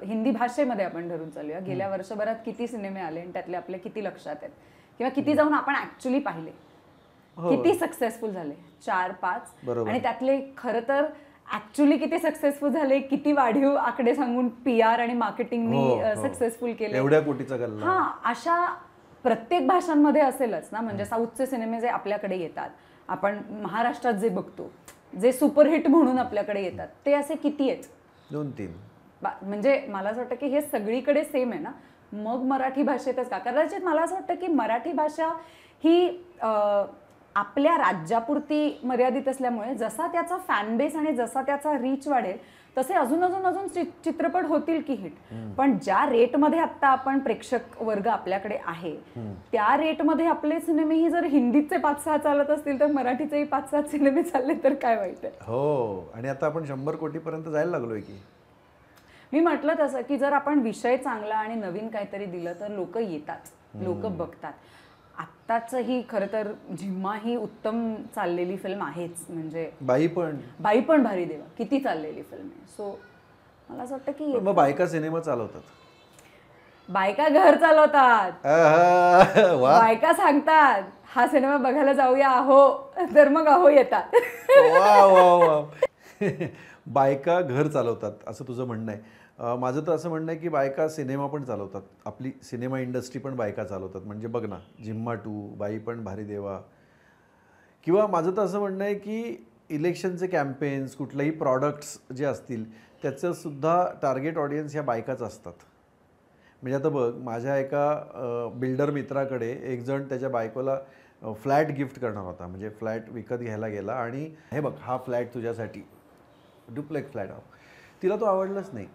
हिंदी भाषेमध्ये आपण धरून चालूया, गेल्या वर्षभरात किती सिनेमे आले आणि त्यातले आपले किती लक्षात आहेत किंवा किती जाऊन आपण ऍक्च्युली पाहिले, किती सक्सेसफुल झाले, 4-5, आणि त्यातले खरं तर ऍक्च्युली किती सक्सेसफुल झाले, किती वाढीव आकडे सांगून PR आणि मार्केटिंगनी सक्सेसफुल केले, एवढ्या कोटीचा गल्ला. हा, अशा प्रत्येक भाषांमध्ये असेलच ना. म्हणजे साऊथचे सिनेमे जे आपल्याकडे येतात, आपण महाराष्ट्रात जे बघतो, जे सुपरहिट म्हणून आपल्याकडे येतात, ते असे किती आहेत? 2-3. म्हणजे मला असं वाटतं की हे सगळीकडे सेम आहे ना. मग मराठी भाषेतच का? कदाचित मला असं वाटतं की मराठी भाषा ही आपल्या राज्यापुरती मर्यादित असल्यामुळे जसा त्याचा फॅन बेस आणि जसा त्याचा रीच वाढेल तसे अजून चित्रपट होतील की हिट. पण ज्या रेटमध्ये आता आपण प्रेक्षक वर्ग आपल्याकडे आहे त्या रेटमध्ये आपले सिनेमेही जर हिंदीचे 5-6 चालत असतील तर मराठीचेही 5-7 सिनेमे चालले तर काय वाईट आहे. हो, आणि आता आपण 100 कोटीपर्यंत जायला लागलोय की. मी म्हटलं तसं की जर आपण विषय चांगला आणि नवीन काहीतरी दिलं तर लोक येतात, लोक बघतात. आत्ताचंही खरं तर झिम्मा ही उत्तम चाललेली फिल्म आहेच. म्हणजे बाई पण भारी देवा किती चाललेली फिल्म आहे. सो मला असं वाटतं की मग बायका सिनेमा चालवतात, बायका घर चालवतात, वा बायका सांगतात हा सिनेमा बघायला जाऊया अहो, तर मग अहो येतात. वा वा वा बायका घर चालवतात असं तुझं म्हणणं आहे. माझं तर असं म्हणणं आहे की बायका सिनेमा पण चालवतात, आपली सिनेमा इंडस्ट्री पण बायका चालवतात. म्हणजे बघ ना, झिम्मा 2, बाई पण भारी देवा. किंवा माझं तर असं म्हणणं आहे की इलेक्शनचे कॅम्पेन्स, कुठलेही प्रॉडक्ट्स जे असतील त्याचंसुद्धा टार्गेट ऑडियन्स ह्या बायकाच असतात. म्हणजे आता बघ, माझ्या एका बिल्डर मित्राकडे एक जण त्याच्या बायकोला फ्लॅट गिफ्ट करणार होता. म्हणजे फ्लॅट विकत घ्यायला गेला आणि हे बघ हा फ्लॅट तुझ्यासाठी, डुप्लेक्स फ्लॅट हा. तिला तो आवडलाच नाही.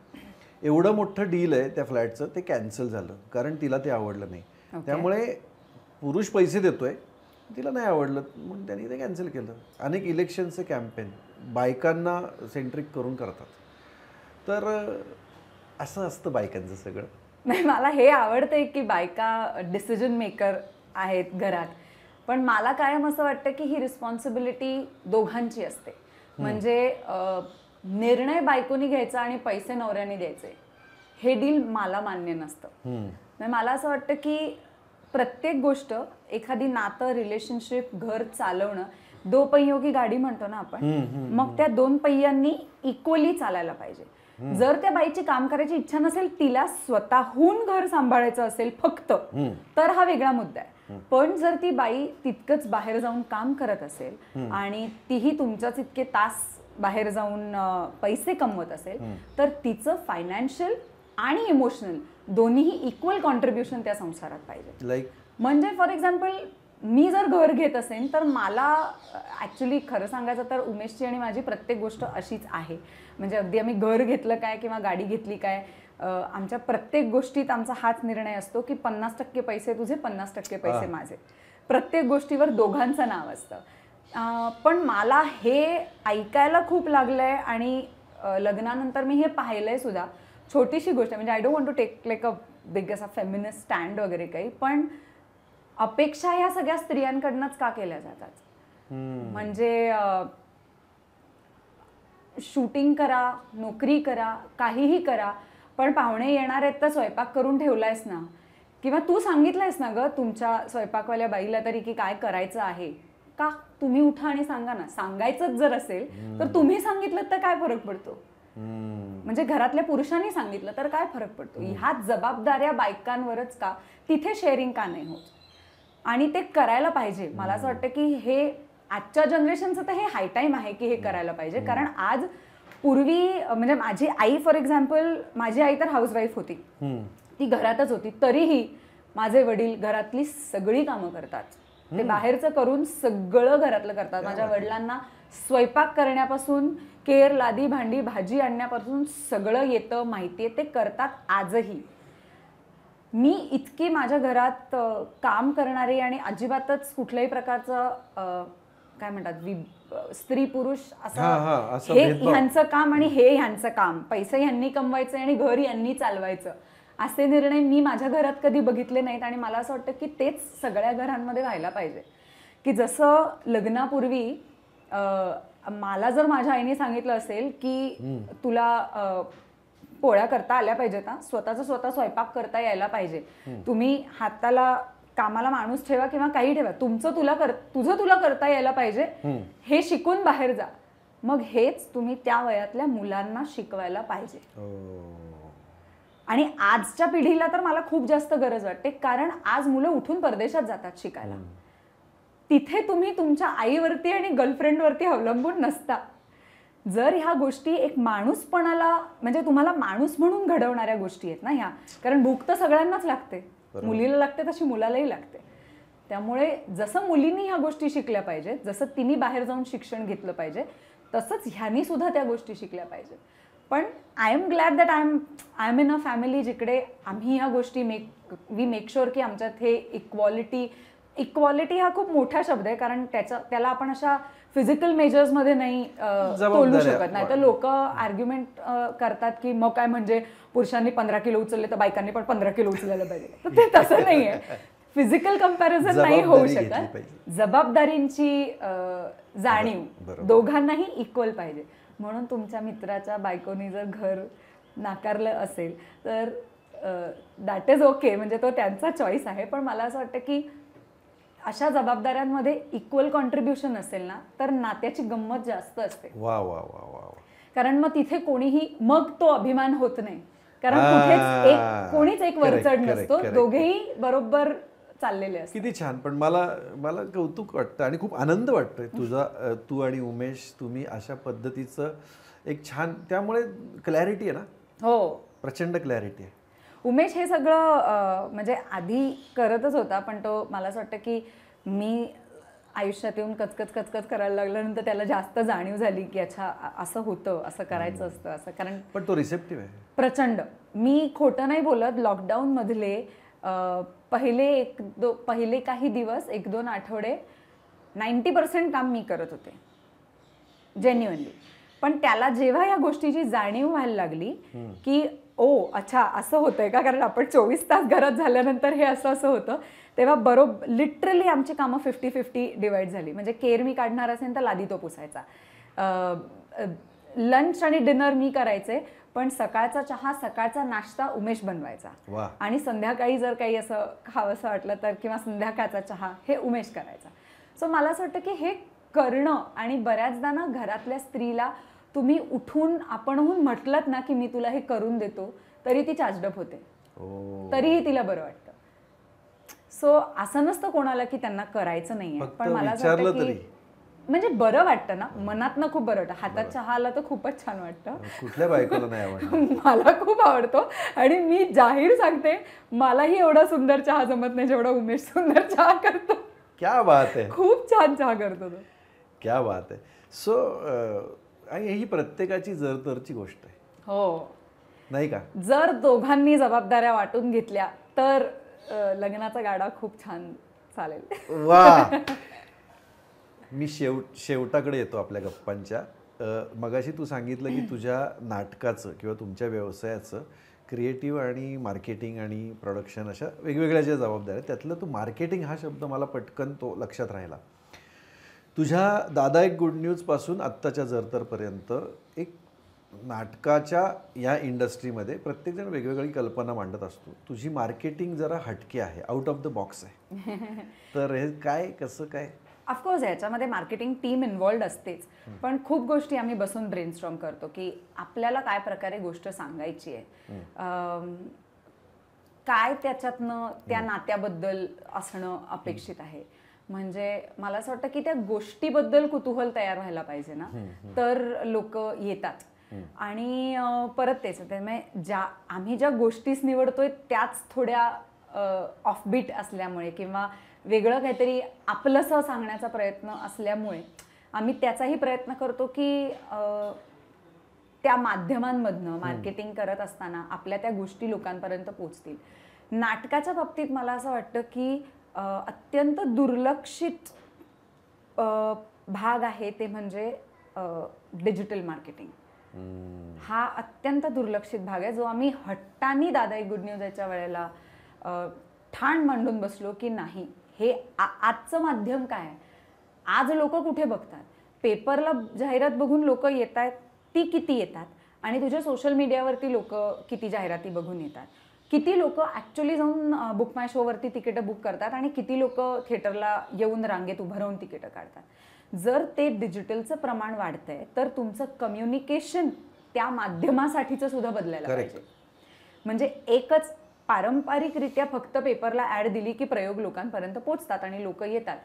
एवढं मोठं डील आहे त्या फ्लॅटचं, ते कॅन्सल झालं कारण तिला ते आवडलं नाही. त्यामुळे पुरुष पैसे देतोय, तिला नाही आवडलं म्हणून त्यांनी ते कॅन्सल केलं. अनेक इलेक्शनचे कॅम्पेन बायकांना सेंट्रिक करून करतात. तर असं असतं बायकांचं सगळं. नाही, मला हे आवडतंय की बायका डिसिजन मेकर आहेत घरात. पण मला कायम असं वाटतं की ही रिस्पॉन्सिबिलिटी दोघांची असते. म्हणजे निर्णय बायकोनी घ्यायचा आणि पैसे नवऱ्याने द्यायचे, हे डील मला मान्य नसतं. म्हणजे मला असं वाटतं की प्रत्येक गोष्ट, एखादी नातं, रिलेशनशिप, घर चालवणं, दो पहियों की गाडी म्हणतो ना आपण, मग त्या दोन पहियांनी इक्वली चालायला पाहिजे. जर त्या बाईची काम करायची इच्छा नसेल, तिला स्वतःहून घर सांभाळायचं असेल फक्त, तर हा वेगळा मुद्दा आहे. पण जर ती बाई तितकंच बाहेर जाऊन काम करत असेल आणि तीही तुमच्याच इतके तास बाहेर जाऊन पैसे कमवत असेल, तर तिचं फायनान्शियल आणि इमोशनल दोन्हीही इक्वल कॉन्ट्रीब्युशन त्या संसारात पाहिजे. लाईक म्हणजे फॉर एक्झाम्पल, मी जर घर घेत असेल तर मला ॲक्च्युली खरं सांगायचं तर उमेशची आणि माझी प्रत्येक गोष्ट अशीच आहे. म्हणजे अगदी आम्ही घर घेतलं काय किंवा गाडी घेतली काय, आमच्या प्रत्येक गोष्टीत आमचा हाच निर्णय असतो की 50% पैसे तुझे, 50% पैसे माझे. प्रत्येक गोष्टीवर दोघांचं नाव असतं. पण मला हे ऐकायला खूप लागलंय आणि लग्नानंतर मी हे पाहिलंय सुद्धा. छोटीशी गोष्ट, म्हणजे I don't want to take like a big असा फेमिनिस्ट स्टँड वगैरे काही, पण अपेक्षा ह्या सगळ्या स्त्रियांकडनंच का केल्या जातात? म्हणजे शूटिंग करा, नोकरी करा, काहीही करा, पण पाहुणे येणार आहेत तर स्वयंपाक करून ठेवलायस ना, किंवा तू सांगितलंयस ना ग तुमच्या स्वयंपाकवाल्या बाईला तरी की काय करायचं आहे का, तुम्ही उठा आणि सांगा ना. सांगायचंच जर असेल तर तुम्ही सांगितलं तर काय फरक पडतो? म्हणजे घरातल्या पुरुषांनी सांगितलं तर काय फरक पडतो? ह्या जबाबदाऱ्या बायकांवरच का, तिथे शेअरिंग का नाही होत? आणि ते करायला पाहिजे. मला असं वाटतं की हे आजच्या जनरेशनचं तर हे हाय टाईम आहे की हे करायला पाहिजे. कारण आज पूर्वी, म्हणजे माझी आई फॉर एक्झाम्पल, माझी आई तर हाऊसवाईफ होती, ती घरातच होती, तरीही माझे वडील घरातली सगळी कामं करतात. ते बाहेरचं करून सगळं घरातलं करतात. माझ्या वडिलांना स्वयंपाक करण्यापासून, केर, लादी, भांडी, भाजी आणण्यापासून सगळं येतं, माहिती आहे, ते करतात आजही. मी इतकी माझ्या घरात काम करणारी आणि अजिबातच कुठल्याही प्रकारचं काय म्हणतात स्त्री पुरुष असं, हे ह्यांचं काम आणि हे ह्यांचं काम, पैसे ह्यांनी कमवायचे आणि घर यांनी चालवायचं, असे निर्णय मी माझ्या घरात कधी बघितले नाहीत. आणि मला असं वाटतं की तेच सगळ्या घरांमध्ये व्हायला पाहिजे. की जसं लग्नापूर्वी मला जर माझ्या आईने सांगितलं असेल की तुला पोळ्या करता आल्या पाहिजेत, स्वतःचा स्वतः स्वयंपाक करता यायला पाहिजे, तुम्ही हाताला कामाला माणूस ठेवा किंवा काही ठेवा, तुझं तुला करता यायला पाहिजे, हे शिकून बाहेर जा, मग हेच तुम्ही त्या वयातल्या मुलांना शिकवायला पाहिजे. आणि आजच्या पिढीला तर मला खूप जास्त गरज वाटते, कारण आज मुलं उठून परदेशात जातात शिकायला. तिथे तुम्ही तुमच्या आईवरती आणि गर्लफ्रेंडवरती अवलंबून नसता. जर ह्या गोष्टी एक माणूसपणाला, म्हणजे तुम्हाला माणूस म्हणून घडवणाऱ्या गोष्टी आहेत ना ह्या, कारण भूक तर सगळ्यांनाच लागते, मुलीला लागते तशी मुलालाही लागते. त्यामुळे जसं मुलींनी ह्या गोष्टी शिकल्या पाहिजेत, जसं तिने बाहेर जाऊन शिक्षण घेतलं पाहिजे, तसंच ह्यांनी सुद्धा त्या गोष्टी शिकल्या पाहिजेत. पण I am glad that I am in a family जिकडे आम्ही ह्या गोष्टी वी मेक शुअर की आमच्यात हे इक्वॉलिटी हा खूप मोठा शब्द आहे, कारण त्याला आपण अशा फिजिकल मेजर्समध्ये नाही तोलू शकत. नाही तर लोक आर्ग्युमेंट करतात की मग काय, म्हणजे पुरुषांनी 15 किलो उचलले तर बायकांनी पण 15 किलो उचलायला पाहिजे, तर ते तसं नाही आहे. फिजिकल कम्पॅरिझन नाही होऊ जबाबदारी घेतली शकत. पाहिजे. जबाबदारींची जाणीव बरोबर. दोघांनाही इक्वल पाहिजे. म्हणून तुमच्या मित्राच्या बायकोनी जर घर नाकारलं असेल तर दॅट इज ओके, म्हणजे तो त्यांचा चॉईस आहे. पण मला असं वाटतं की अशा जबाबदाऱ्यांमध्ये इक्वल कॉन्ट्रीब्युशन असेल ना तर नात्याची गंमत जास्त असते. वा वा वा वा वा. कारण मग तिथे कोणीही मग तो अभिमान होत नाही. कारण कुठेच कोणीच एक Correct, वरचढ correct, नसतो. correct. दोघेही बरोबर चाललेले असतात. किती छान. पण मला कौतुक वाटतं आणि खूप आनंद वाटतोय तू आणि उमेश तुम्ही अशा पद्धतीचं एक छान, त्यामुळे क्लॅरिटी आहे ना. हो, प्रचंड क्लॅरिटी आहे. उमेश हे सगळं म्हणजे आधी करतच होता, पण तो मला असं वाटतं की मी आयुष्यात येऊन कचकच करायला लागल्यानंतर त्याला जास्त जाणीव झाली की अच्छा असं होतं, असं करायचं असतं असं. कारण पण तो रिसेप्टिव्ह आहे. प्रचंड. मी खोटं नाही बोलत, लॉकडाऊन मधले पहिले काही दिवस 1-2 आठवडे 90% काम मी करत होते जेन्युअनली. पण त्याला जेव्हा या गोष्टीची जाणीव व्हायला लागली की ओ अच्छा असं होतंय का, कारण आपण 24 तास घरात झाल्यानंतर हे असं होतं, तेव्हा बरोबर लिटरली आमची कामं 50-50 डिवाइड झाली. म्हणजे केर मी काढणार असेल तर लादी तो पुसायचा, लंच आणि डिनर मी करायचे, पण सकाळचा चहा सकाळचा नाश्ता उमेश बनवायचा आणि संध्याकाळी जर काही असं खावंसं वाटलं तर किंवा संध्याकाळचा चहा हे उमेश करायचा. सो मला असं वाटतं की हे करणं, आणि बऱ्याचदा ना घरातल्या स्त्रीला तुम्ही उठून आपणहून म्हटलत ना की मी तुला हे करून देतो तरी ती चार्जडअप होते, तरीही तिला बरं वाटतं. सो असं नसतं कोणाला की त्यांना करायचं नाहीये, पण मला असं वाटतं की म्हणजे बरं वाटतं ना, मनातनं खूप बरं वाटतं. हातात चहा आला तर खूपच छान वाटतं. कुठल्या बायकोला नाही आवडत. मला खूप आवडतो आणि मी जाहीर सांगते मलाही एवढा सुंदर चहा जमत नाही जेवढा उमेश सुंदर चहा करतो. क्या बात आहे. खूप छान चहा करतो तो. क्या बात आहे. सो आणि ही प्रत्येकाची जरतरची गोष्ट आहे. हो नाही का. जर दोघांनी जबाबदाऱ्या वाटून घेतल्या तर लग्नाचा गाडा खूप छान चालेल. वा. मी शेवटाकडे येतो आपल्या गप्पांच्या. मगाशी तू सांगितलं की तुझ्या नाटकाचं किंवा तुमच्या व्यवसायाचं क्रिएटिव्ह आणि मार्केटिंग आणि प्रोडक्शन अशा वेगवेगळ्या ज्या जबाबदाऱ्या आहेत, त्यातलं तू मार्केटिंग हा शब्द मला पटकन तो लक्षात राहिला. तुझ्या दादा एक गुड न्यूजपासून आत्ताच्या जरतरपर्यंत एक नाटकाच्या या इंडस्ट्रीमध्ये प्रत्येकजण वेगवेगळी कल्पना मांडत असतो. तुझी मार्केटिंग जरा हटके आहे, आउट ऑफ द बॉक्स आहे. तर हे काय, कसं काय? ऑफकोर्स याच्यामध्ये मार्केटिंग टीम इन्व्हॉल्ड असतेच, पण खूप गोष्टी आम्ही बसून ब्रेनस्टॉर्म करतो की आपल्याला काय प्रकारे गोष्ट सांगायची आहे, काय त्याच्यातनं त्या नात्याबद्दल असणं अपेक्षित आहे. म्हणजे मला असं वाटतं की त्या गोष्टीबद्दल कुतूहल तयार व्हायला पाहिजे ना, तर लोक येतात. आणि परत तेच त्यामुळे आम्ही ज्या गोष्टीच निवडतोय त्याच थोड्या ऑफबीट असल्यामुळे किंवा वेगळं काहीतरी आपलंसं सांगण्याचा प्रयत्न असल्यामुळे आम्ही त्याचाही प्रयत्न करतो की त्या माध्यमांमधनं मार्केटिंग करत असताना आपल्या त्या गोष्टी लोकांपर्यंत पोचतील. नाटकाच्या बाबतीत मला असं वाटतं की अत्यंत दुर्लक्षित भाग आहे ते म्हणजे डिजिटल मार्केटिंग. हा अत्यंत दुर्लक्षित भाग आहे जो आम्ही हट्टानी दादा एक गुड न्यूज याच्या वेळेला ठाण मांडून बसलो की नाही, हे आजचं माध्यम काय आहे, आज लोक कुठे बघतात, पेपरला जाहिरात बघून लोक येत आहेत, ती किती येतात, आणि तुझ्या सोशल मीडियावरती लोक किती जाहिराती बघून येतात, किती लोक ॲक्च्युली जाऊन बुक माय शोवरती तिकीटं बुक करतात आणि किती लोक थिएटरला येऊन रांगेत उभं राहून तिकीटं काढतात. जर ते डिजिटलचं प्रमाण वाढतंय तर तुमचं कम्युनिकेशन त्या माध्यमासाठीचं सुद्धा बदलायला पाहिजे. म्हणजे एकच पारंपरिकरित्या फक्त पेपरला ॲड दिली की प्रयोग लोकांपर्यंत पोचतात आणि लोक येतात,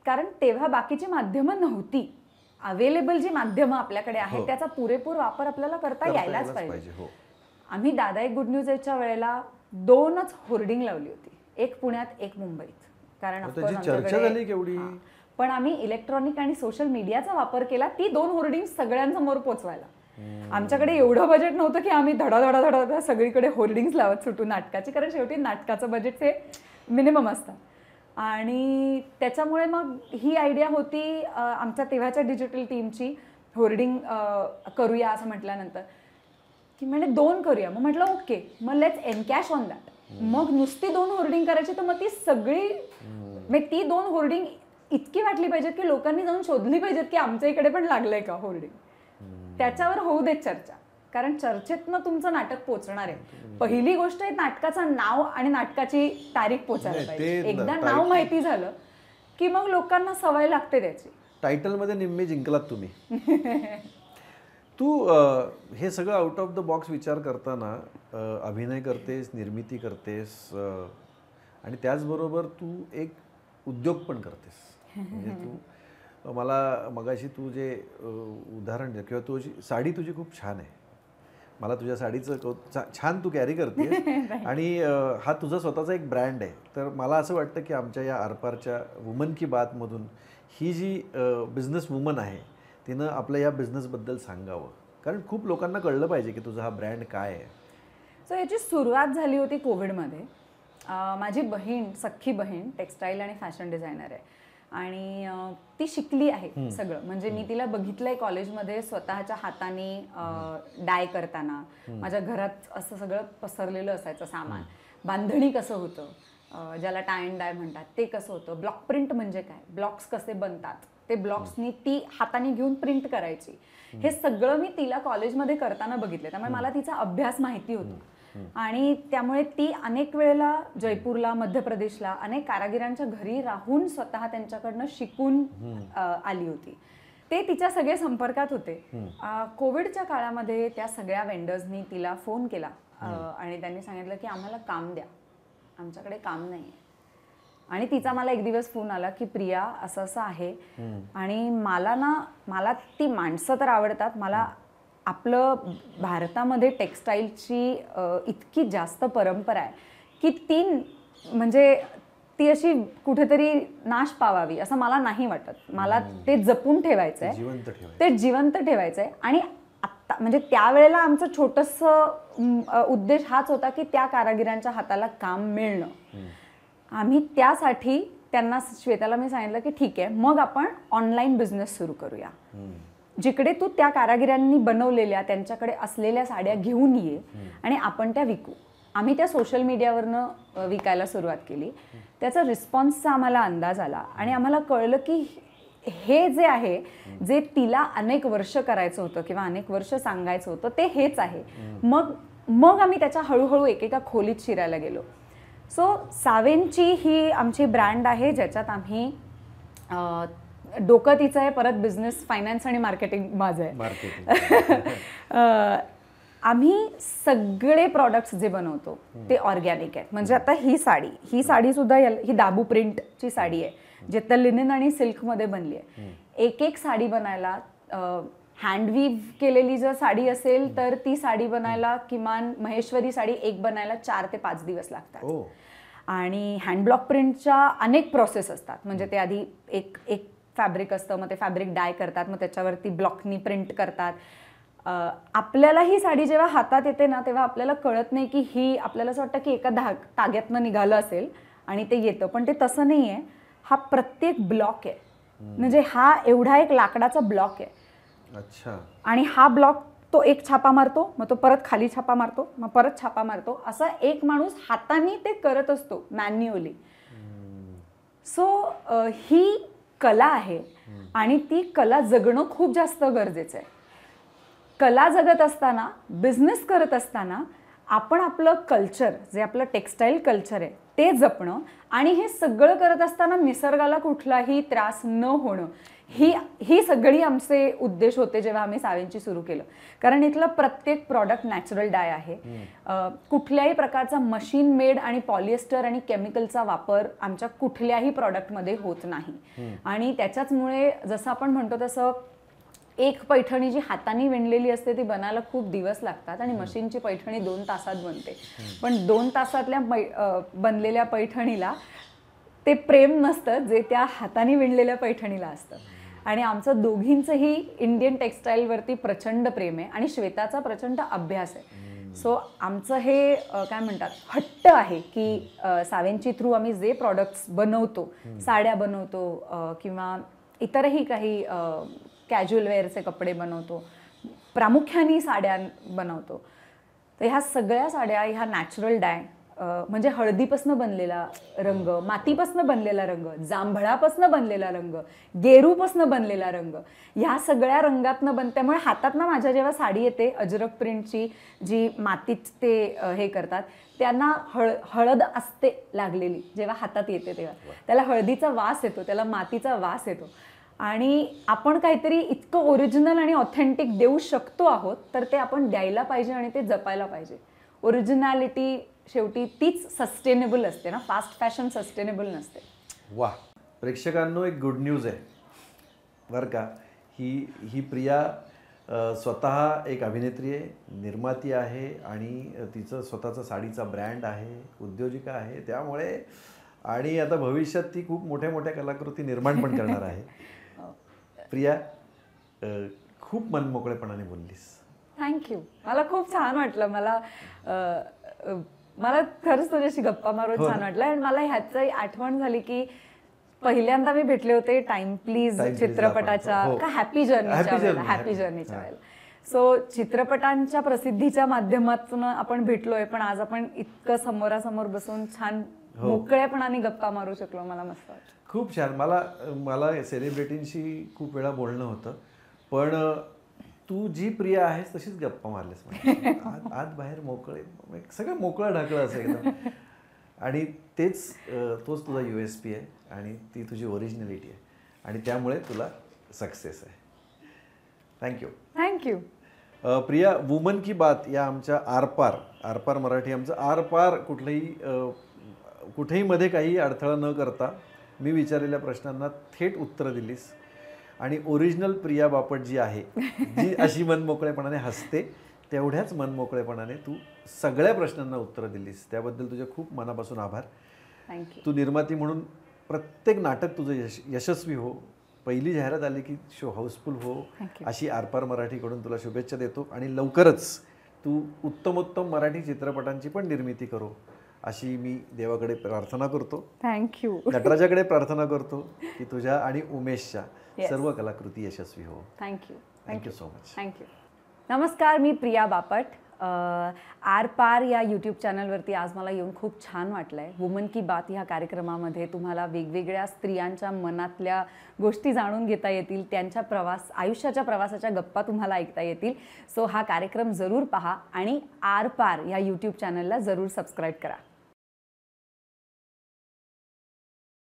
कारण तेव्हा बाकीची माध्यमं नव्हती. अवेलेबल जी माध्यमं आपल्याकडे आहेत त्याचा पुरेपूर वापर आपल्याला करता यायलाच पाहिजे. आम्ही दादा एक गुड न्यूज याच्या वेळेला 2च होर्डिंग लावली होती, एक पुण्यात एक मुंबईत. कारण चर्चा झाली केवढी, पण आम्ही इलेक्ट्रॉनिक आणि सोशल मीडियाचा वापर केला ती 2 होर्डिंग सगळ्यांसमोर पोचवायला. आमच्याकडे एवढं बजेट नव्हतं की आम्ही धडाधडा सगळीकडे होर्डिंग्स लावत सुटू नाटकाची, कारण शेवटी नाटकाचं बजेट हे मिनिमम असतं. आणि त्याच्यामुळे मग ही आयडिया होती आमच्या तेव्हाच्या डिजिटल टीमची, होर्डिंग करूया असं म्हटल्यानंतर की म्हणजे 2 करूया. मग म्हटलं ओके, मग लेट्स एनकॅश ऑन दॅट. मग नुसती 2 होर्डिंग करायची, तर मग ती सगळी म्हणजे ती 2 होर्डिंग इतकी वाटली पाहिजेत की लोकांनी जाऊन शोधली पाहिजेत की आमच्या इकडे पण लागलंय का होर्डिंग. त्याच्यावर होऊ देत चर्चा, कारण चर्चेतनं तुमचं नाटक पोचणार आहे. पहिली गोष्ट आहे नाटकाचं नाव आणि नाटकाची तारीख पोचायला पाहिजे. एकदा नाव माहिती झालं की मग लोकांना सवय लागते त्याची. टायटलमध्ये निम्मे जिंकलात तुम्ही. तू हे सगळं आउट ऑफ द बॉक्स विचार करताना अभिनय करतेस, निर्मिती करतेस, आणि त्याचबरोबर तू एक उद्योग पण करतेस. म्हणजे तू मला मगाशी तू जे उदाहरण दे किंवा तुझी साडी तुझी खूप छान आहे. मला तुझ्या साडीचं छान तू कॅरी करते आणि हा तुझा स्वतःचा एक ब्रँड आहे. तर मला असं वाटतं की आमच्या या आरपारच्या वुमन की बातमधून ही जी बिझनेस वुमन आहे तिनं आपल्या या बिझनेसबद्दल सांगावं, कारण खूप लोकांना कळलं पाहिजे की तुझा हा ब्रँड काय आहे. सो याची सुरुवात झाली होती कोविडमध्ये. माझी बहीण, सख्खी बहीण टेक्स्टाईल आणि फॅशन डिझायनर आहे आणि ती शिकली आहे सगळं. म्हणजे मी तिला बघितलंय कॉलेजमध्ये स्वतःच्या हाताने डाय करताना. माझ्या घरात असं सगळं पसरलेलं असायचं सामान. बांधणी कसं होतं, ज्याला टाय अँड डाय म्हणतात, ते कसं होतं. ब्लॉक प्रिंट म्हणजे काय, ब्लॉक्स कसे बनतात, ते ब्लॉक्सनी ती हाताने घेऊन प्रिंट करायची. हे सगळं मी तिला कॉलेजमध्ये करताना बघितलं. त्यामुळे मला तिचा अभ्यास माहिती होता आणि त्यामुळे ती अनेक वेळेला जयपूरला, मध्य प्रदेशला अनेक कारागिरांच्या घरी राहून स्वतः त्यांच्याकडनं शिकून आली होती. ते तिच्या सगळे संपर्कात होते. कोविडच्या काळामध्ये त्या सगळ्या वेंडर्सनी तिला फोन केला आणि त्यांनी सांगितलं की आम्हाला काम द्या, आमच्याकडे काम नाही आहे. आणि तिचा मला एक दिवस फोन आला की प्रिया असं असं आहे आणि मला ती माणसं तर आवडतात, मला आपलं भारतामध्ये टेक्स्टाईलची इतकी जास्त परंपरा आहे की ती अशी कुठेतरी नाश पावावी असं मला नाही वाटत. मला ते जपून ठेवायचं आहे, ते जिवंत ठेवायचं आहे. आणि आत्ता म्हणजे त्यावेळेला आमचं छोटंसं उद्देश हाच होता की त्या कारागिरांच्या हाताला काम मिळणं. आम्ही त्यासाठी त्यांना, श्वेताला मी सांगितलं की ठीक आहे, मग आपण ऑनलाईन बिझनेस सुरू करूया. जिकडे तू त्या कारागिरांनी बनवलेल्या त्यांच्याकडे असलेल्या साड्या घेऊन ये आणि आपण त्या विकू. आम्ही त्या सोशल मीडियावरनं विकायला सुरुवात केली. त्याचा रिस्पॉन्सचा आम्हाला अंदाज आला आणि आम्हाला कळलं की हे जे आहे, जे तिला अनेक वर्ष करायचं होतं किंवा अनेक वर्ष सांगायचं होतं, ते हेच आहे. मग आम्ही त्याच्या हळूहळू एकेका खोलीत शिरायला गेलो. सो सावेंची ही आमची ब्रँड आहे, ज्याच्यात आम्ही डोकं तिचं आहे, परत बिझनेस, फायनान्स आणि मार्केटिंग माझं आहे. आम्ही सगळे प्रॉडक्ट्स जे बनवतो ते ऑर्गॅनिक आहेत. म्हणजे आता ही साडी सुद्धा ही दाबू प्रिंटची साडी आहे, जे तर लिनेन आणि सिल्कमध्ये बनली आहे. एक साडी बनायला, हँडवीव केलेली जर साडी असेल तर ती साडी बनायला किमान, महेश्वरी साडी एक बनायला 4 ते 5 दिवस लागतात. आणि हँडब्लॉक प्रिंटच्या अनेक प्रोसेस असतात. म्हणजे ते आधी एक फॅब्रिक असतं, मग ते फॅब्रिक डाय करतात, मग त्याच्यावरती ब्लॉकनी प्रिंट करतात. आपल्याला ही साडी जेव्हा हातात येते ना, तेव्हा आपल्याला कळत नाही की ही, आपल्याला असं वाटतं की एका ताग्यातनं निघालं असेल आणि ते येतं, पण ते तसं नाही आहे. हा प्रत्येक ब्लॉक आहे, म्हणजे हा एवढा एक लाकडाचा ब्लॉक आहे. अच्छा. आणि हा ब्लॉक, तो एक छापा मारतो, मग तो परत खाली छापा मारतो, मग परत छापा मारतो, असा एक माणूस हाताने ते करत असतो मॅन्युअली. सो ही कला आहे आणि ती कला जगणं खूप जास्त गरजेचं आहे. कला जगत असताना, बिझनेस करत असताना आपण आपलं कल्चर, जे आपलं टेक्स्टाईल कल्चर आहे, ते जपणं आणि हे सगळं करत असताना निसर्गाला कुठलाही त्रास न होणं, ही सगळी आमचे उद्देश होते जेव्हा आम्ही सावेंची सुरू केलं. कारण इथलं प्रत्येक प्रॉडक्ट नॅचरल डाय आहे. कुठल्याही प्रकारचा मशीन मेड आणि पॉलिएस्टर आणि केमिकलचा वापर आमच्या कुठल्याही प्रॉडक्टमध्ये होत नाही. आणि त्याच्याचमुळे जसं आपण म्हणतो तसं एक पैठणी जी हाताने विणलेली असते ती बनायला खूप दिवस लागतात आणि मशीनची पैठणी 2 तासात बनते. पण 2 तासातल्या बनलेल्या पैठणीला ते प्रेम नसतं जे त्या हाताने विणलेल्या पैठणीला असतं. आणि आमचं दोघींचंही इंडियन टेक्स्टाईलवरती प्रचंड प्रेम आहे आणि श्वेताचा प्रचंड अभ्यास आहे. सो आमचं हे काय म्हणतात, हट्ट आहे की सावेंची थ्रू आम्ही जे प्रॉडक्ट्स बनवतो, साड्या बनवतो किंवा इतरही काही कॅज्युअल वेअरचे कपडे बनवतो, प्रामुख्याने साड्या बनवतो, तर ह्या सगळ्या साड्या ह्या नॅचरल डाय म्हणजे हळदीपासून बनलेला रंग, मातीपासून बनलेला रंग, जांभळापासून बनलेला रंग, गेरूपासून बनलेला रंग, ह्या सगळ्या रंगातनं त्यामुळे हातातनं माझ्या जेव्हा साडी येते अजरक प्रिंटची जी मातीत ते हे करतात त्यांना हळद असते लागलेली जेव्हा हातात येते तेव्हा त्याला हळदीचा वास येतो, त्याला मातीचा वास येतो आणि आपण काहीतरी इतकं ओरिजिनल आणि ऑथेंटिक देऊ शकतो आहोत तर ते आपण द्यायला पाहिजे आणि ते जपायला पाहिजे. ओरिजिनॅलिटी शेवटी तीच सस्टेनेबल असते ना, फास्ट फॅशन सस्टेनेबल नसते. वा, प्रेक्षकांनो एक गुड न्यूज आहे बरं का. ही प्रिया स्वतः एक अभिनेत्री आहे, निर्माती आहे आणि तिचं स्वतःचा साडीचा ब्रँड आहे, उद्योजिका आहे. त्यामुळे आणि आता भविष्यात ती खूप मोठ्या मोठ्या कलाकृती निर्माण पण करणार आहे. प्रिया, खूप मनमोकळेपणाने बोललीस. थँक्यू. मला खूप छान वाटलं. मला खरंच तुझ्याशी गप्पा मारून छान वाटलं आणि मला ह्याची आठवण झाली की पहिल्यांदा मी भेटले होते टाइम प्लीज चित्रपटाच्या का हॅपी जर्नीच्या वेळेला. सो चित्रपटांच्या प्रसिद्धीच्या माध्यमातून आपण भेटलोय पण आज आपण इतकं समोरासमोर बसून छान मोकळेपणाने गप्पा मारू शकलो. मला मस्त वाटलं. खूप छान. मला सेलिब्रिटींशी खूप वेळा बोलणं होतं पण तू जी प्रिया आहेस तशीच गप्पा मारलीस. आत बाहेर मोकळे, सगळं मोकळं ढाकळं असं एकदम. आणि तोच तुझा USP आहे आणि ती तुझी ओरिजिनॅलिटी आहे आणि त्यामुळे तुला सक्सेस आहे. थँक्यू. प्रिया, वुमन की बात या आमच्या आरपार मराठी आमचं आरपार कुठेही मध्ये काही अडथळा न करता मी विचारलेल्या प्रश्नांना थेट उत्तरं दिलीस आणि ओरिजिनल प्रिया बापट जी आहे, जी अशी मनमोकळेपणाने हसते तेवढ्याच मनमोकळेपणाने तू सगळ्या प्रश्नांना उत्तरं दिलीस. त्याबद्दल तुझे खूप मनापासून आभार. थँक्यू. तू निर्माती म्हणून प्रत्येक नाटक तुझं यशस्वी हो, पहिली जाहिरात आली की शो हाऊसफुल हो, अशी आरपार मराठीकडून तुला शुभेच्छा देतो आणि लवकरच तू उत्तमोत्तम मराठी चित्रपटांची पण निर्मिती करो अशी मी देवाकडे प्रार्थना करतो. थँक्यू. नटराजाकडे प्रार्थना करतो की तुझ्या आणि उमेशच्या सर्व कलाकृती यशस्वी हो. Thank you so much. थँक्यू. नमस्कार, मी प्रिया बापट. आरपार या यूट्यूब चॅनलवरती आज मला येऊन खूप छान वाटलं आहे. वुमन की बात ह्या कार्यक्रमामध्ये तुम्हाला वेगवेगळ्या स्त्रियांच्या मनातल्या गोष्टी जाणून घेता येतील, त्यांच्या आयुष्याच्या प्रवासाच्या गप्पा तुम्हाला ऐकता येतील. सो हा कार्यक्रम जरूर पहा आणि आरपार या यूट्यूब चॅनलला जरूर सबस्क्राईब करा.